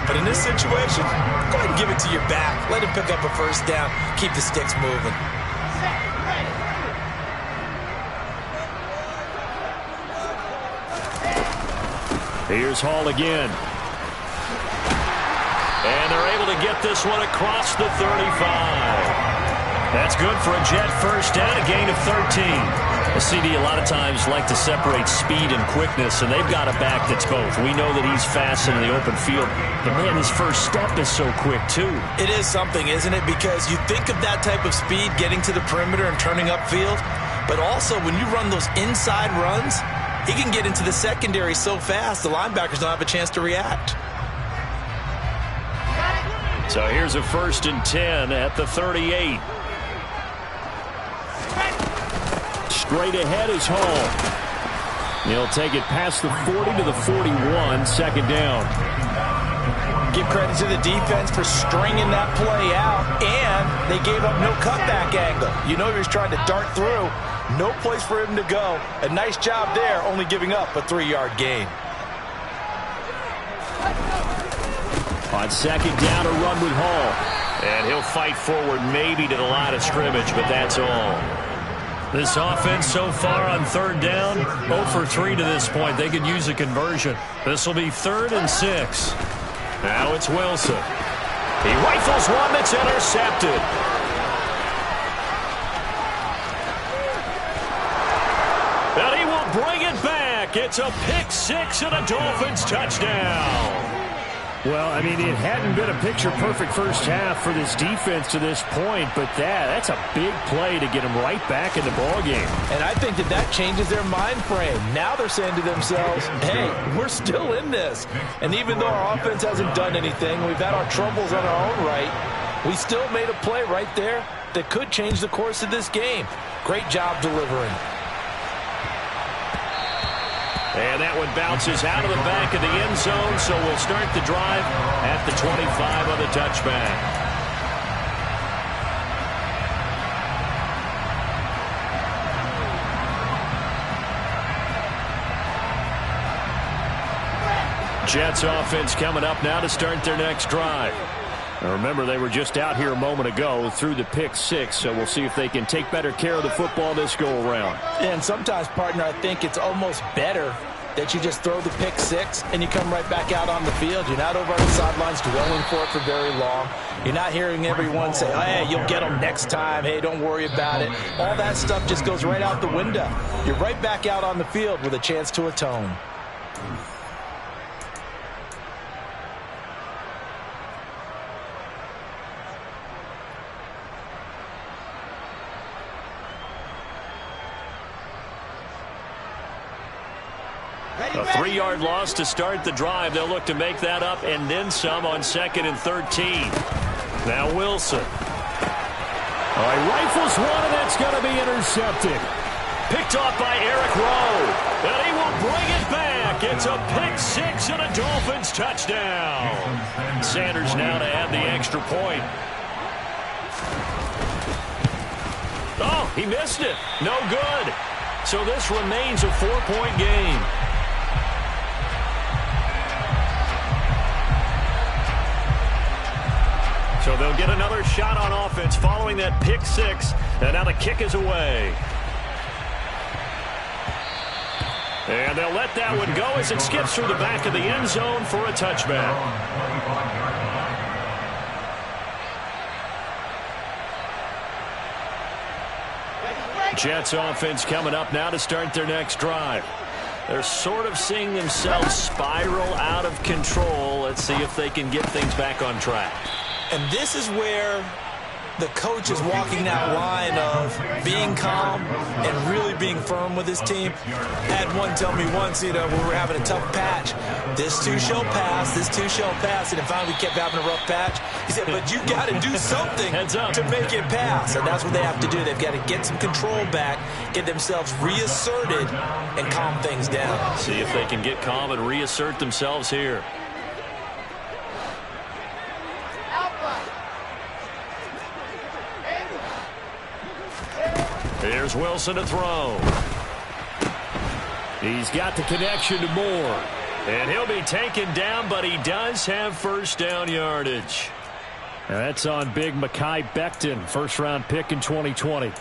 But in this situation, go ahead and give it to your back. Let him pick up a 1st down. Keep the sticks moving. Here's Hall again. And they're able to get this one across the 35. That's good for a Jet 1st down, a gain of 13. A CD a lot of times like to separate speed and quickness, and they've got a back that's both. We know that he's fast in the open field, but man, his first step is so quick too. It is something, isn't it? Because you think of that type of speed getting to the perimeter and turning upfield, but also when you run those inside runs, he can get into the secondary so fast the linebackers don't have a chance to react. So here's a 1st and 10 at the 38. Straight ahead is Hall. He'll take it past the 40 to the 41, second down. Give credit to the defense for stringing that play out, and they gave up no cutback angle. You know he was trying to dart through. No place for him to go. A nice job there, only giving up a 3-yard gain. On second down, a run with Hall. And he'll fight forward maybe to the line of scrimmage, but that's all. This offense so far on third down, 0 for 3 to this point. They could use a conversion. This will be 3rd and 6. Now it's Wilson. He rifles one that's intercepted. And he will bring it back. It's a pick 6 and a Dolphins touchdown. Well, I mean, it hadn't been a picture-perfect first half for this defense to this point, but that's a big play to get them right back in the ballgame. And I think that changes their mind frame. Now they're saying to themselves, hey, we're still in this. And even though our offense hasn't done anything, we've had our troubles on our own right, we still made a play right there that could change the course of this game. Great job delivering. And that one bounces out of the back of the end zone, so we'll start the drive at the 25 on the touchback. Jets offense coming up now to start their next drive. Now remember, they were just out here a moment ago through the pick 6, so we'll see if they can take better care of the football this go-around. And sometimes, partner, I think it's almost better that you just throw the pick 6 and you come right back out on the field. You're not over on the sidelines dwelling for it for very long. You're not hearing everyone say, hey, you'll get them next time. Hey, don't worry about it. All that stuff just goes right out the window. You're right back out on the field with a chance to atone. A 3-yard loss to start the drive. They'll look to make that up and then some on 2nd and 13. Now Wilson. All right, rifles one, and that's going to be intercepted. Picked off by Eric Rowe. And he will bring it back. It's a pick 6 and a Dolphins touchdown. Sanders now to add the extra point. Oh, he missed it. No good. So this remains a 4-point game. So they'll get another shot on offense following that pick 6. And now the kick is away. And they'll let that one go as it skips through the back of the end zone for a touchback. Jets offense coming up now to start their next drive. They're sort of seeing themselves spiral out of control. Let's see if they can get things back on track. And this is where the coach is walking that line of being calm and really being firm with his team. Had one tell me once, when we were having a tough patch, this too shall pass, this too shall pass. And finally we kept having a rough patch. He said, but you got to do something to make it pass. And that's what they have to do. They've got to get some control back, get themselves reasserted, and calm things down. See if they can get calm and reassert themselves here. Here's Wilson to throw. He's got the connection to Moore. And he'll be taken down, but he does have first down yardage. And that's on big Mekhi Becton, first-round pick in 2020.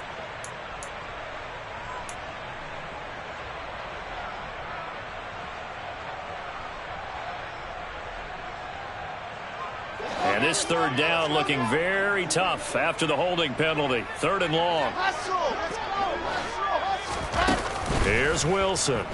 And this third down looking very tough after the holding penalty. 3rd and long. Here's Wilson.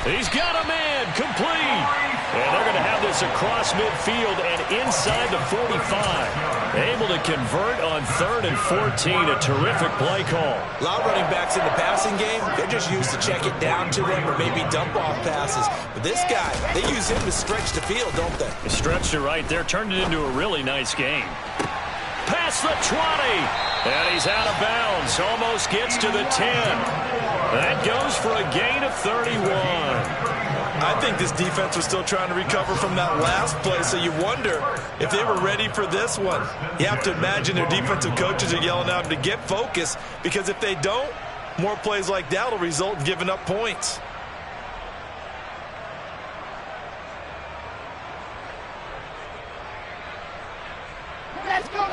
He's got a man, complete. And they're going to have this across midfield and inside the 45. Able to convert on 3rd and 14. A terrific play call. A lot of running backs in the passing game, they're just used to check it down to them or maybe dump off passes. But this guy, they use him to stretch the field, don't they? They stretched it right there, turned it into a really nice game. Pass across the 20. And he's out of bounds. Almost gets to the 10. That goes for a gain of 31. I think this defense was still trying to recover from that last play, so you wonder if they were ready for this one. You have to imagine their defensive coaches are yelling at them to get focused, because if they don't, more plays like that will result in giving up points.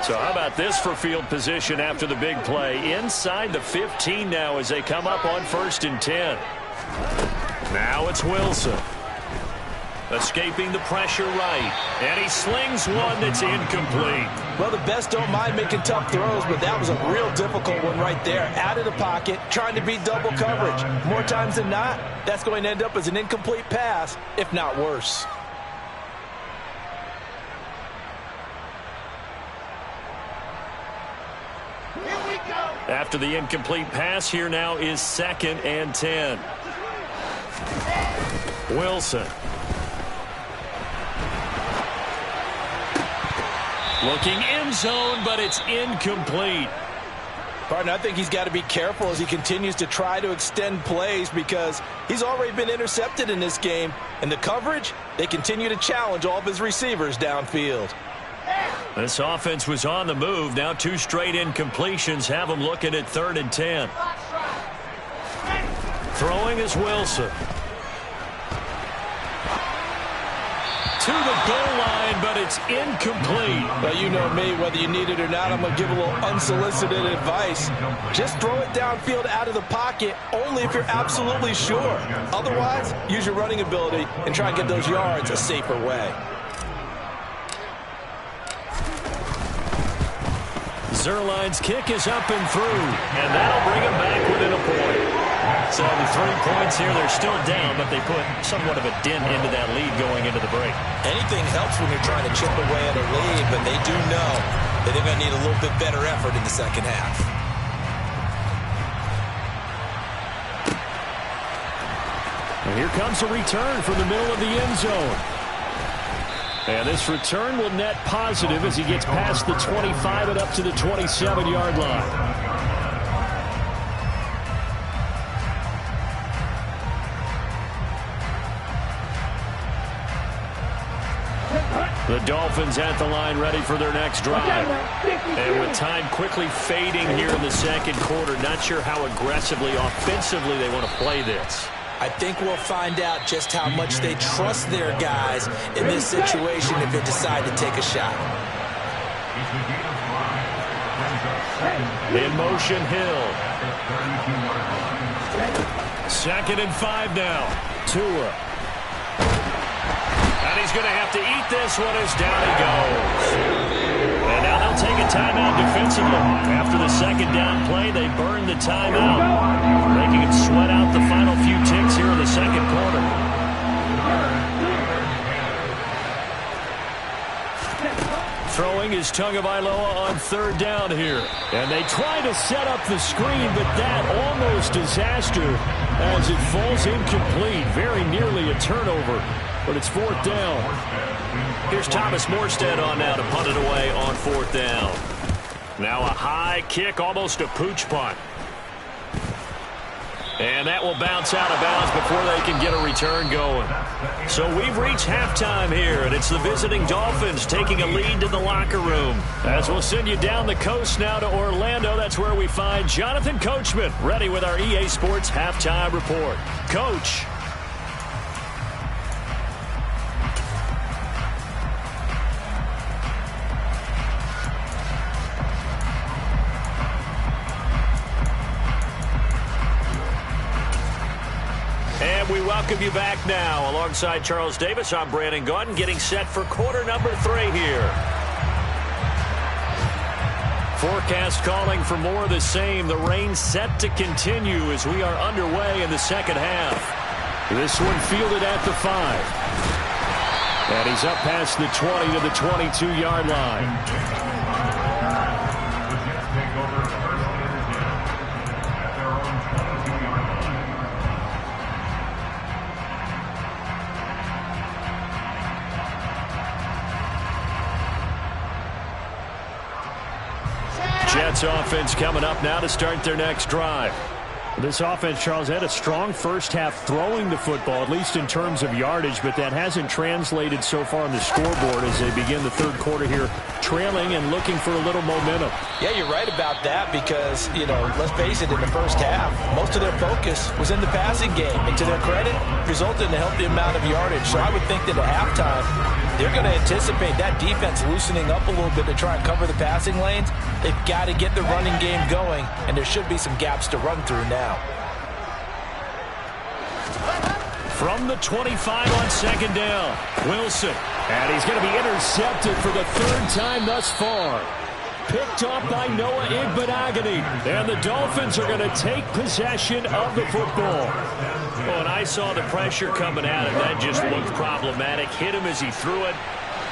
So how about this for field position after the big play? Inside the 15 now as they come up on 1st and 10. Now it's Wilson. Escaping the pressure right. And he slings one that's incomplete. Well, the best don't mind making tough throws, but that was a real difficult one right there. Out of the pocket, trying to beat double coverage. More times than not, that's going to end up as an incomplete pass, if not worse. After the incomplete pass, here now is 2nd and 10. Wilson. Looking end zone, but it's incomplete. Partner, I think he's got to be careful as he continues to try to extend plays, because he's already been intercepted in this game. And the coverage, they continue to challenge all of his receivers downfield. This offense was on the move. Now 2 straight incompletions have them looking at 3rd and 10. Throwing is Wilson. To the goal line, but it's incomplete. Well, you know me, whether you need it or not, I'm going to give a little unsolicited advice. Just throw it downfield out of the pocket, only if you're absolutely sure. Otherwise, use your running ability and try and get those yards a safer way. Zerline's kick is up and through, and that'll bring him back within a point. So the 3 points here, they're still down, but they put somewhat of a dent into that lead going into the break. Anything helps when you're trying to chip away at a lead, but they do know that they're going to need a little bit better effort in the second half. And here comes a return from the middle of the end zone. And this return will net positive as he gets past the 25 and up to the 27-yard line. The Dolphins at the line ready for their next drive. And with time quickly fading here in the second quarter, not sure how aggressively, offensively they want to play this. I think we'll find out just how much they trust their guys in this situation if they decide to take a shot. In motion, Hill. 2nd and 5 now. Tua. And he's going to have to eat this one as down he goes. And now they'll take a timeout defensively. After the second down play, they burn the timeout, making him sweat out the final few ticks here in the second quarter. Throwing is Tagovailoa on 3rd down here. And they try to set up the screen, but that almost disaster as it falls incomplete. Very nearly a turnover, but it's 4th down. Here's Thomas Morstead on now to punt it away on 4th down. Now a high kick, almost a pooch punt. And that will bounce out of bounds before they can get a return going. So we've reached halftime here, and it's the visiting Dolphins taking a lead to the locker room. As we'll send you down the coast now to Orlando, that's where we find Jonathan Coachman, ready with our EA Sports Halftime Report. Coach. We welcome you back now. Alongside Charles Davis, I'm Brandon Gaudin, getting set for quarter number 3 here. Forecast calling for more of the same. The rain set to continue as we are underway in the second half. This one fielded at the 5. And he's up past the 20 to the 22-yard line. Jets offense coming up now to start their next drive. This offense, Charles, had a strong first half throwing the football, at least in terms of yardage, but that hasn't translated so far on the scoreboard as they begin the third quarter here, trailing and looking for a little momentum. Yeah, you're right about that because, let's face it, in the first half, most of their focus was in the passing game. And to their credit, resulted in a healthy amount of yardage. So I would think that at halftime, they're going to anticipate that defense loosening up a little bit to try and cover the passing lanes. They've got to get the running game going, and there should be some gaps to run through now. From the 25 on second down, Wilson. And he's going to be intercepted for the third time thus far. Picked off by Noah Igbenogany. And the Dolphins are going to take possession of the football. Oh, and I saw the pressure coming at him. That just looked problematic. Hit him as he threw it,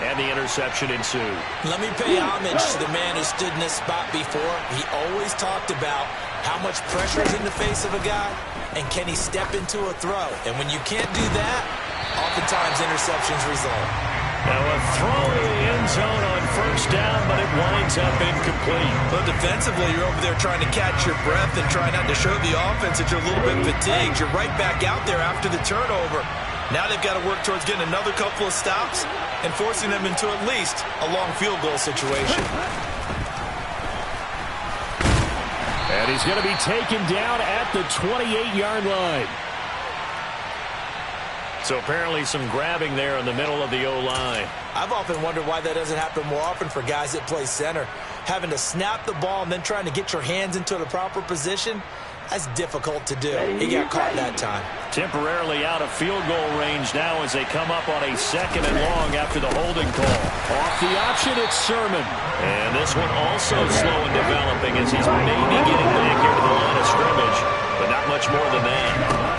and the interception ensued. Let me pay homage to the man who stood in this spot before. He always talked about how much pressure is in the face of a guy, and can he step into a throw? And when you can't do that, oftentimes interceptions result. Now a throw in the end zone on first down, but it winds up incomplete. Well, defensively, you're over there trying to catch your breath and try not to show the offense that you're a little bit fatigued. You're right back out there after the turnover. Now they've got to work towards getting another couple of stops and forcing them into at least a long field goal situation. And he's going to be taken down at the 28-yard line. So apparently some grabbing there in the middle of the O-line. I've often wondered why that doesn't happen more often for guys that play center. Having to snap the ball and then trying to get your hands into the proper position, that's difficult to do. He got caught that time. Temporarily out of field goal range now as they come up on a second and long after the holding call. Off the option, it's Sermon. And this one also slow in developing as he's maybe getting back here to the line of scrimmage, but not much more than that.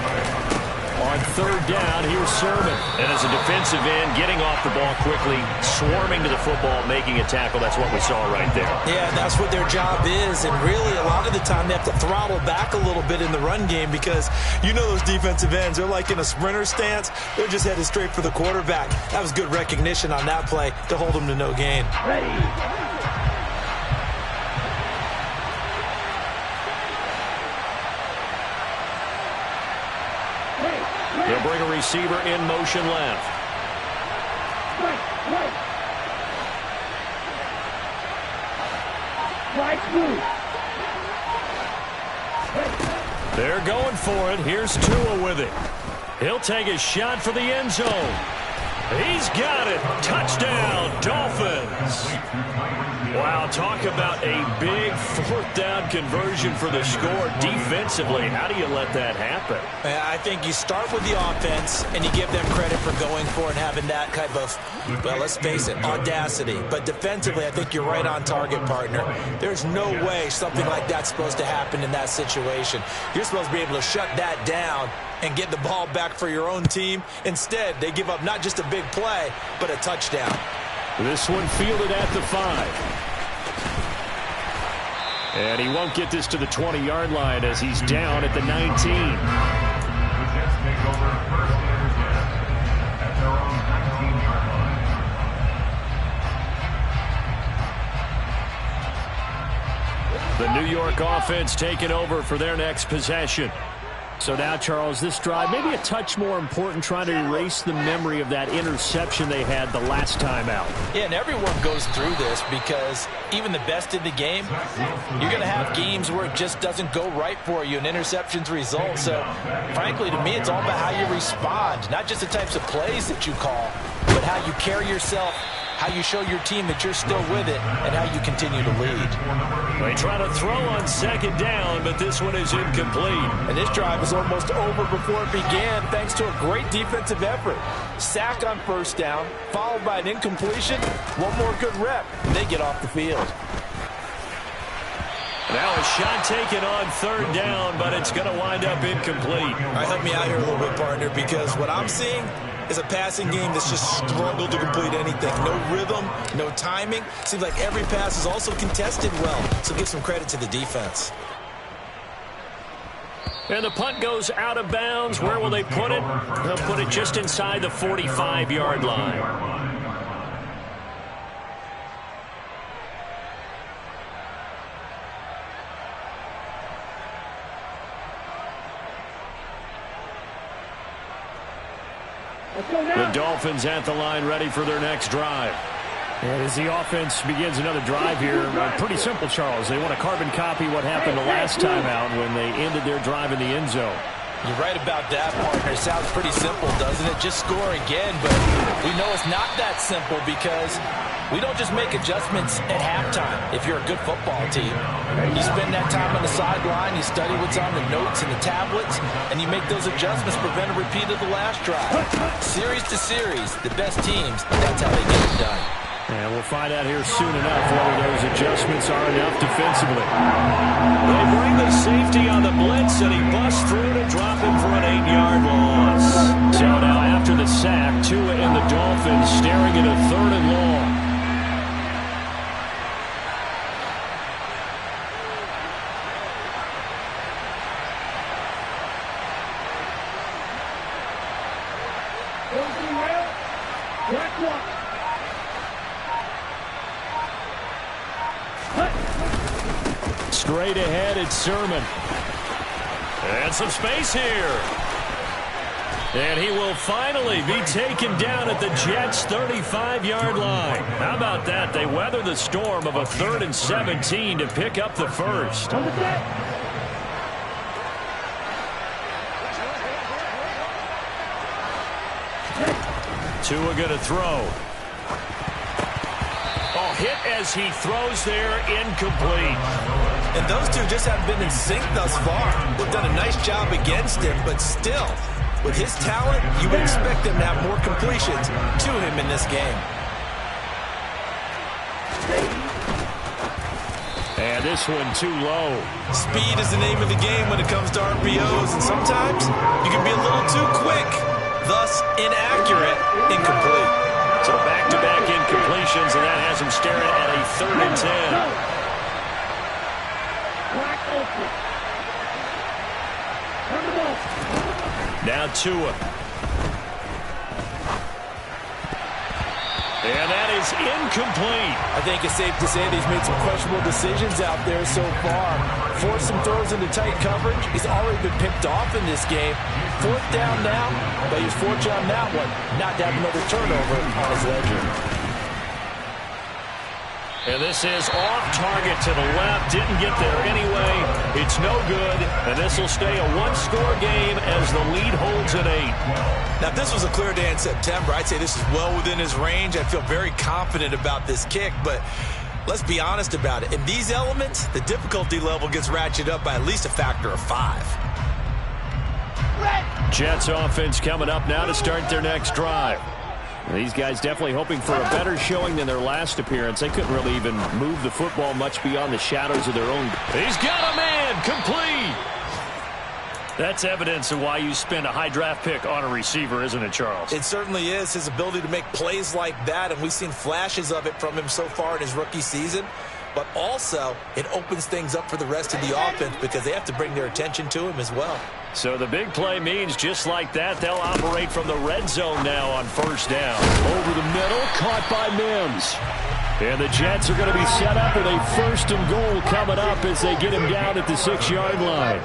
On third down, here's Sermon. And as a defensive end, getting off the ball quickly, swarming to the football, making a tackle. That's what we saw right there. Yeah, that's what their job is. And really, a lot of the time, they have to throttle back a little bit in the run game because you know those defensive ends, they're like in a sprinter stance. They're just headed straight for the quarterback. That was good recognition on that play to hold them to no gain. Ready. They'll bring a receiver in motion left. They're going for it. Here's Tua with it. He'll take a shot for the end zone. He's got it. Touchdown, Dolphins. Wow, talk about a big fourth down conversion for the score defensively. How do you let that happen? I think you start with the offense and you give them credit for going for it and having that type of, well, let's face it, audacity. But defensively, I think you're right on target, partner. There's no way something like that's supposed to happen in that situation. You're supposed to be able to shut that down and get the ball back for your own team. Instead, they give up not just a big play, but a touchdown. This one fielded at the 5. And he won't get this to the 20-yard line as he's down at the 19. The Jets take over first and 10 at their own 19-yard line. The New York offense taking over for their next possession. So now, Charles, this drive maybe a touch more important, trying to erase the memory of that interception they had the last time out. Yeah, and everyone goes through this because even the best in the game, you're going to have games where it just doesn't go right for you and interceptions result. So, frankly, to me, it's all about how you respond, not just the types of plays that you call, but how you carry yourself, how you show your team that you're still with it, and how you continue to lead. They try to throw on second down, but this one is incomplete. And this drive was almost over before it began thanks to a great defensive effort. Sack on first down, followed by an incompletion. One more good rep, and they get off the field. Now a shot taken on third down, but it's going to wind up incomplete. All right, help me out here a little bit, partner, because what I'm seeing is a passing game that's just struggled to complete anything. No rhythm, no timing. Seems like every pass is also contested well, so give some credit to the defense. And the punt goes out of bounds. Where will they put it? They'll put it just inside the 45-yard line. The Dolphins at the line, ready for their next drive. And as the offense begins another drive here, pretty simple, Charles. They want to carbon copy what happened the last time out when they ended their drive in the end zone. You're right about that, partner. It sounds pretty simple, doesn't it? Just score again, but we know it's not that simple because we don't just make adjustments at halftime if you're a good football team. You spend that time on the sideline, you study what's on the notes and the tablets, and you make those adjustments, prevent a repeat of the last drive. Series to series, the best teams, that's how they get it done. And we'll find out here soon enough whether those adjustments are enough defensively. They bring the safety on the blitz, and he busts through to drop him for an 8-yard loss. So now after the sack, Tua and the Dolphins staring at a 3rd and long. Straight ahead, it's Sermon. And some space here. And he will finally be taken down at the Jets' 35-yard line. How about that? They weather the storm of a 3rd and 17 to pick up the first. Tua going to throw. Oh, hit as he throws there, incomplete. And those two just haven't been in sync thus far. They've done a nice job against him, but still, with his talent, you would expect them to have more completions to him in this game. And this one too low. Speed is the name of the game when it comes to RPOs, and sometimes you can be a little too quick, thus inaccurate, incomplete. So back-to-back incompletions, and that has him staring at a 3rd and 10. Now Tua. And that is incomplete. I think it's safe to say that he's made some questionable decisions out there so far. Forced some throws into tight coverage. He's already been picked off in this game. 4th down now, but he was fortunate on that one not to have another turnover on his ledger. And this is off target to the left. Didn't get there anyway. It's no good. And this will stay a 1-score game as the lead holds at 8. Now, if this was a clear day in September, I'd say this is well within his range. I feel very confident about this kick, but let's be honest about it. In these elements, the difficulty level gets ratcheted up by at least a factor of 5. Jets offense coming up now to start their next drive. These guys definitely hoping for a better showing than their last appearance. They couldn't really even move the football much beyond the shadows of their own. He's got a man, complete. That's evidence of why you spend a high draft pick on a receiver, isn't it, Charles? It certainly is. His ability to make plays like that, and we've seen flashes of it from him so far in his rookie season. But also, it opens things up for the rest of the offense because they have to bring their attention to him as well. So the big play means just like that, they'll operate from the red zone now on 1st down. Over the middle, caught by Mims. And the Jets are going to be set up with a 1st and goal coming up as they get him down at the 6-yard line.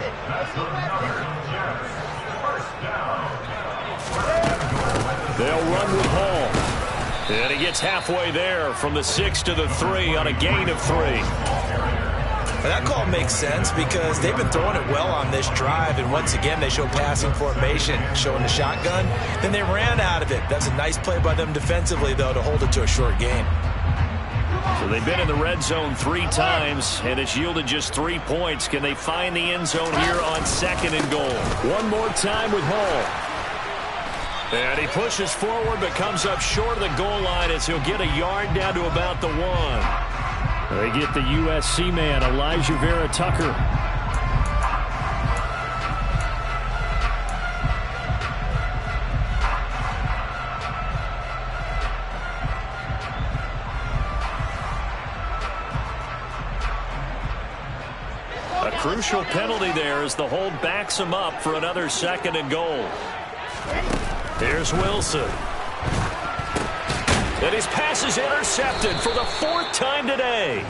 They'll run with Hall. And he gets halfway there from the 6 to the 3 on a gain of 3. And that call makes sense because they've been throwing it well on this drive, and once again they show passing formation, showing the shotgun. Then they ran out of it. That's a nice play by them defensively, though, to hold it to a short gain. So they've been in the red zone 3 times, and it's yielded just 3 points. Can they find the end zone here on 2nd and goal? One more time with Hall. And he pushes forward but comes up short of the goal line as he'll get a yard down to about the 1. They get the USC man, Elijah Vera Tucker. A crucial penalty there as the hold backs him up for another 2nd and goal. Here's Wilson. And his pass is intercepted for the 4th time today.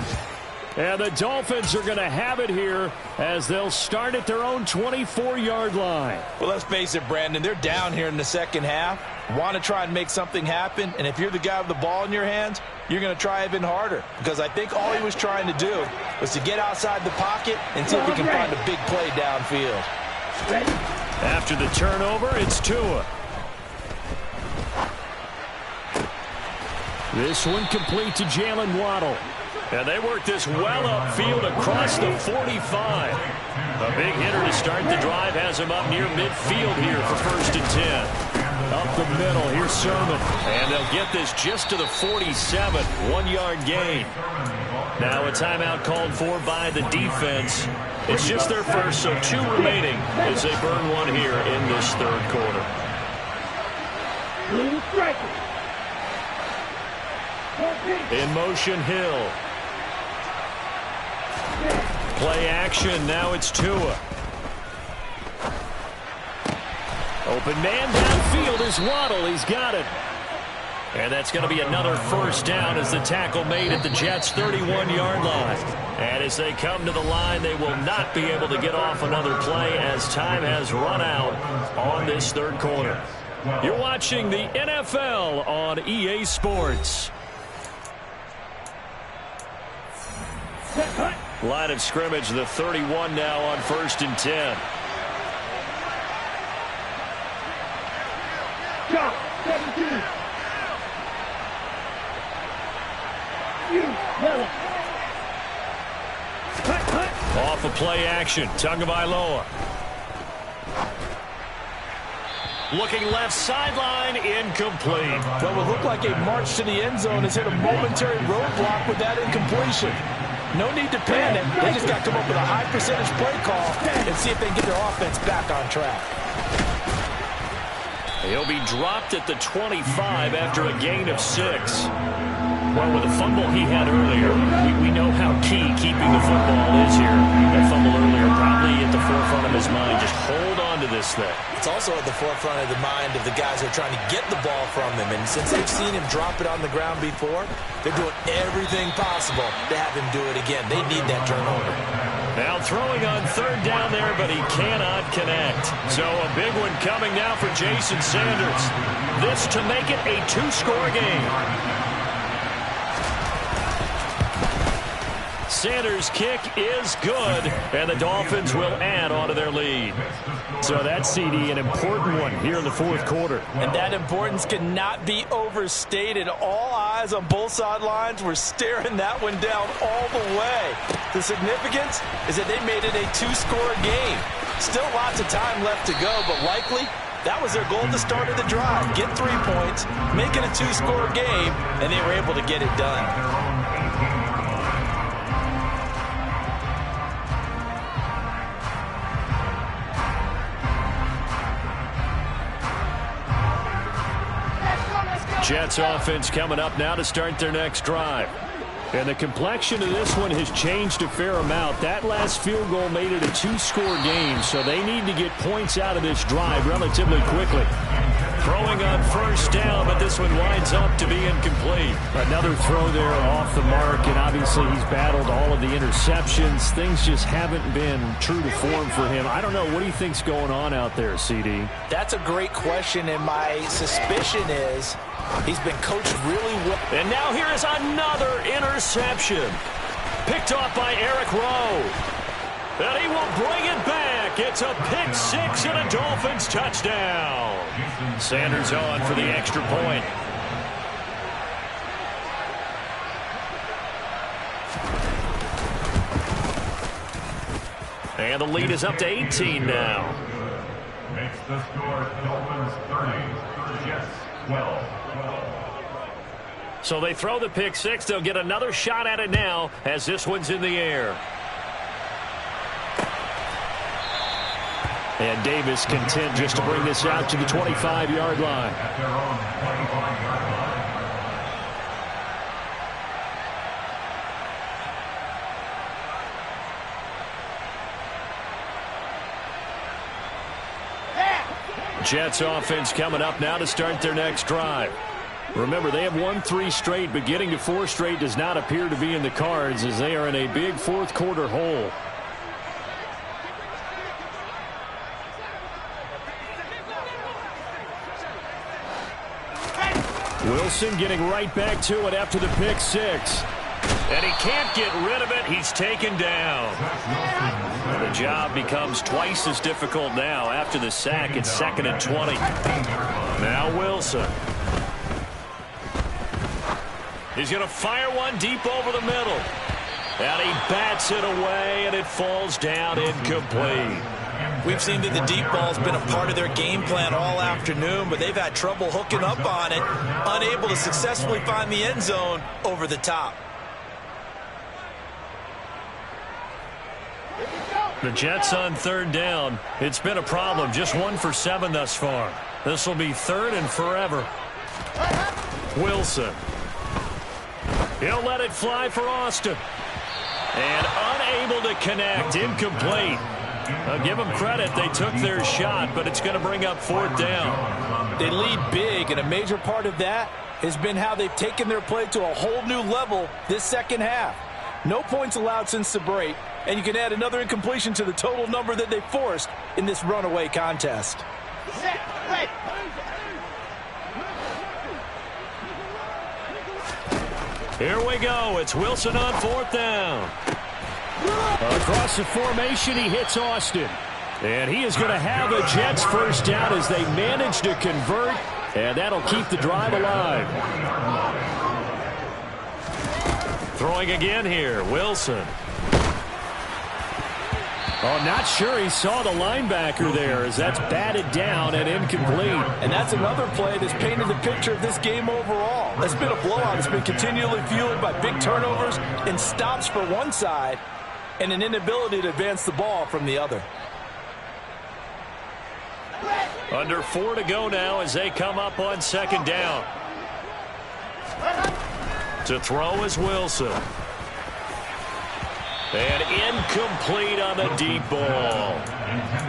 And the Dolphins are going to have it here as they'll start at their own 24-yard line. Well, let's face it, Brandon, they're down here in the second half. Want to try and make something happen, and if you're the guy with the ball in your hands, you're going to try even harder, because I think all he was trying to do was to get outside the pocket and see if he can find a big play downfield. After the turnover, it's Tua. This one complete to Jalen Waddle. And they work this well upfield across the 45. A big hitter to start the drive has him up near midfield here for 1st and 10. Up the middle, here's Sermon. And they'll get this just to the 47, 1-yard gain. Now a timeout called for by the defense. It's just their first, so 2 remaining as they burn one here in this 3rd quarter. In motion, Hill. Play action, now it's Tua. Open man downfield is Waddle, he's got it. And that's going to be another 1st down as the tackle made at the Jets' 31-yard line. And as they come to the line, they will not be able to get off another play as time has run out on this 3rd quarter. You're watching the NFL on EA Sports. Line of scrimmage, the 31 now on 1st and 10. Drop, 17. Off of play action, Tagovailoa. Looking left sideline, incomplete. What would look like a march to the end zone has hit a momentary roadblock with that incompletion. No need to panic. They just got to come up with a high percentage play call and see if they can get their offense back on track. He'll be dropped at the 25 after a gain of 6. Well, with the fumble he had earlier, we know how key keeping the football is here. That fumble earlier probably at the forefront of his mind. Just hold on to this thing. It's also at the forefront of the mind of the guys who are trying to get the ball from him. And since they've seen him drop it on the ground before, they're doing everything possible to have him do it again. They need that turnover. Now throwing on 3rd down there, but he cannot connect. So a big one coming now for Jason Sanders. This to make it a 2-score game. Sanders' kick is good, and the Dolphins will add on to their lead. So that's, CD, an important one here in the 4th quarter. And that importance cannot be overstated. All eyes on both sidelines were staring that one down all the way. The significance is that they made it a 2-score game. Still lots of time left to go, but likely that was their goal at the start of the drive. Get 3 points, make it a 2-score game, and they were able to get it done. Jets offense coming up now to start their next drive. And the complexion of this one has changed a fair amount. That last field goal made it a 2-score game, so they need to get points out of this drive relatively quickly. Throwing on 1st down, but this one winds up to be incomplete. Another throw there off the mark, and obviously he's battled all of the interceptions. Things just haven't been true to form for him. I don't know. What do you think's going on out there, CD? That's a great question, and my suspicion is he's been coached really well. And now here is another interception. Picked off by Eric Rowe. And he will bring it back. It's a pick 6 and a Dolphins touchdown. Sanders on for the extra point. And the lead is up to 18 now. Makes the score Dolphins 30, Jets 12. So they throw the pick 6. They'll get another shot at it now as this one's in the air. And Davis content just to bring this out to the 25-yard line. At their own 25-yard line. Jets offense coming up now to start their next drive. Remember, they have won 3 straight, but getting to 4 straight does not appear to be in the cards as they are in a big fourth quarter hole. Wilson getting right back to it after the pick 6. And he can't get rid of it. He's taken down. And the job becomes twice as difficult now. After the sack, it's 2nd and 20. Now Wilson. He's going to fire one deep over the middle. And he bats it away, and it falls down incomplete. We've seen that the deep ball's been a part of their game plan all afternoon, but they've had trouble hooking up on it, unable to successfully find the end zone over the top. The Jets on 3rd down. It's been a problem. Just 1 for 7 thus far. This will be 3rd and forever. Wilson. He'll let it fly for Austin. And unable to connect. Incomplete. I'll give them credit. They took their shot, but it's going to bring up 4th down. They lead big, and a major part of that has been how they've taken their play to a whole new level this second half. No points allowed since the break, and you can add another incompletion to the total number that they forced in this runaway contest. Here we go. It's Wilson on 4th down. Across the formation, he hits Austin. And he is going to have a Jets first down as they manage to convert, and that'll keep the drive alive. Throwing again here, Wilson. Oh, not sure he saw the linebacker there as that's batted down and incomplete. And that's another play that's painted the picture of this game overall. It's been a blowout. It's been continually fueled by big turnovers and stops for one side and an inability to advance the ball from the other. Under 4 to go now as they come up on 2nd down. To throw is Wilson. And incomplete on the deep ball.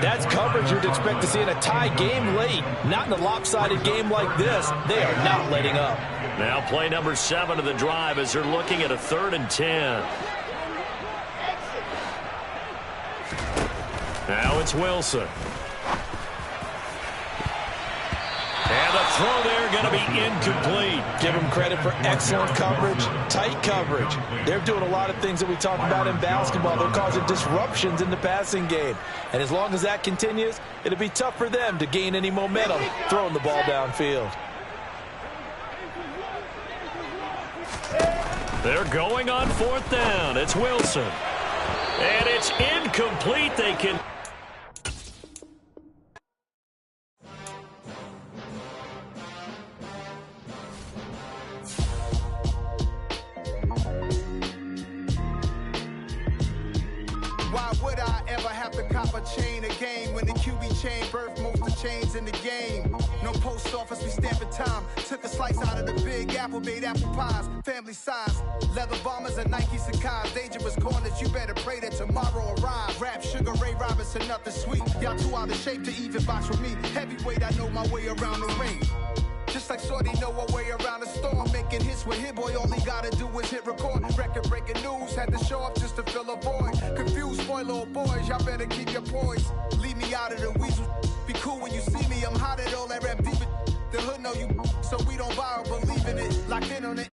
That's coverage you'd expect to see in a tie game late. Not in a lopsided game like this. They are not letting up. Now play number 7 of the drive as they're looking at a 3rd and 10. Now it's Wilson. And the throw there going to be incomplete. Give them credit for excellent coverage, tight coverage. They're doing a lot of things that we talk about in basketball. They're causing disruptions in the passing game. And as long as that continues, it'll be tough for them to gain any momentum throwing the ball downfield. They're going on 4th down. It's Wilson. And it's incomplete. They can... Why would I ever have to cop a chain again when the QB chain birthed most of the chains in the game? No post office, we stamping time. Took a slice out of the big apple, made apple pies, family size. Leather bombers and Nike Sacai's. Dangerous corners, you better pray that tomorrow arrives. Rap, Sugar Ray Robinson, nothing sweet. Y'all too out of shape to even box with me. Heavyweight, I know my way around the ring. Just like Shorty know her way around the storm. Making hits with Hit Boy, all he gotta do is hit record. Record breaking news, had to show up just to fill a void. Confused, spoiled little boys, y'all better keep your poise. Leave me out of the weasel. Be cool when you see me, I'm hot at all that rap deep. The hood know you, so we don't borrow, believe in it. Locked in on it.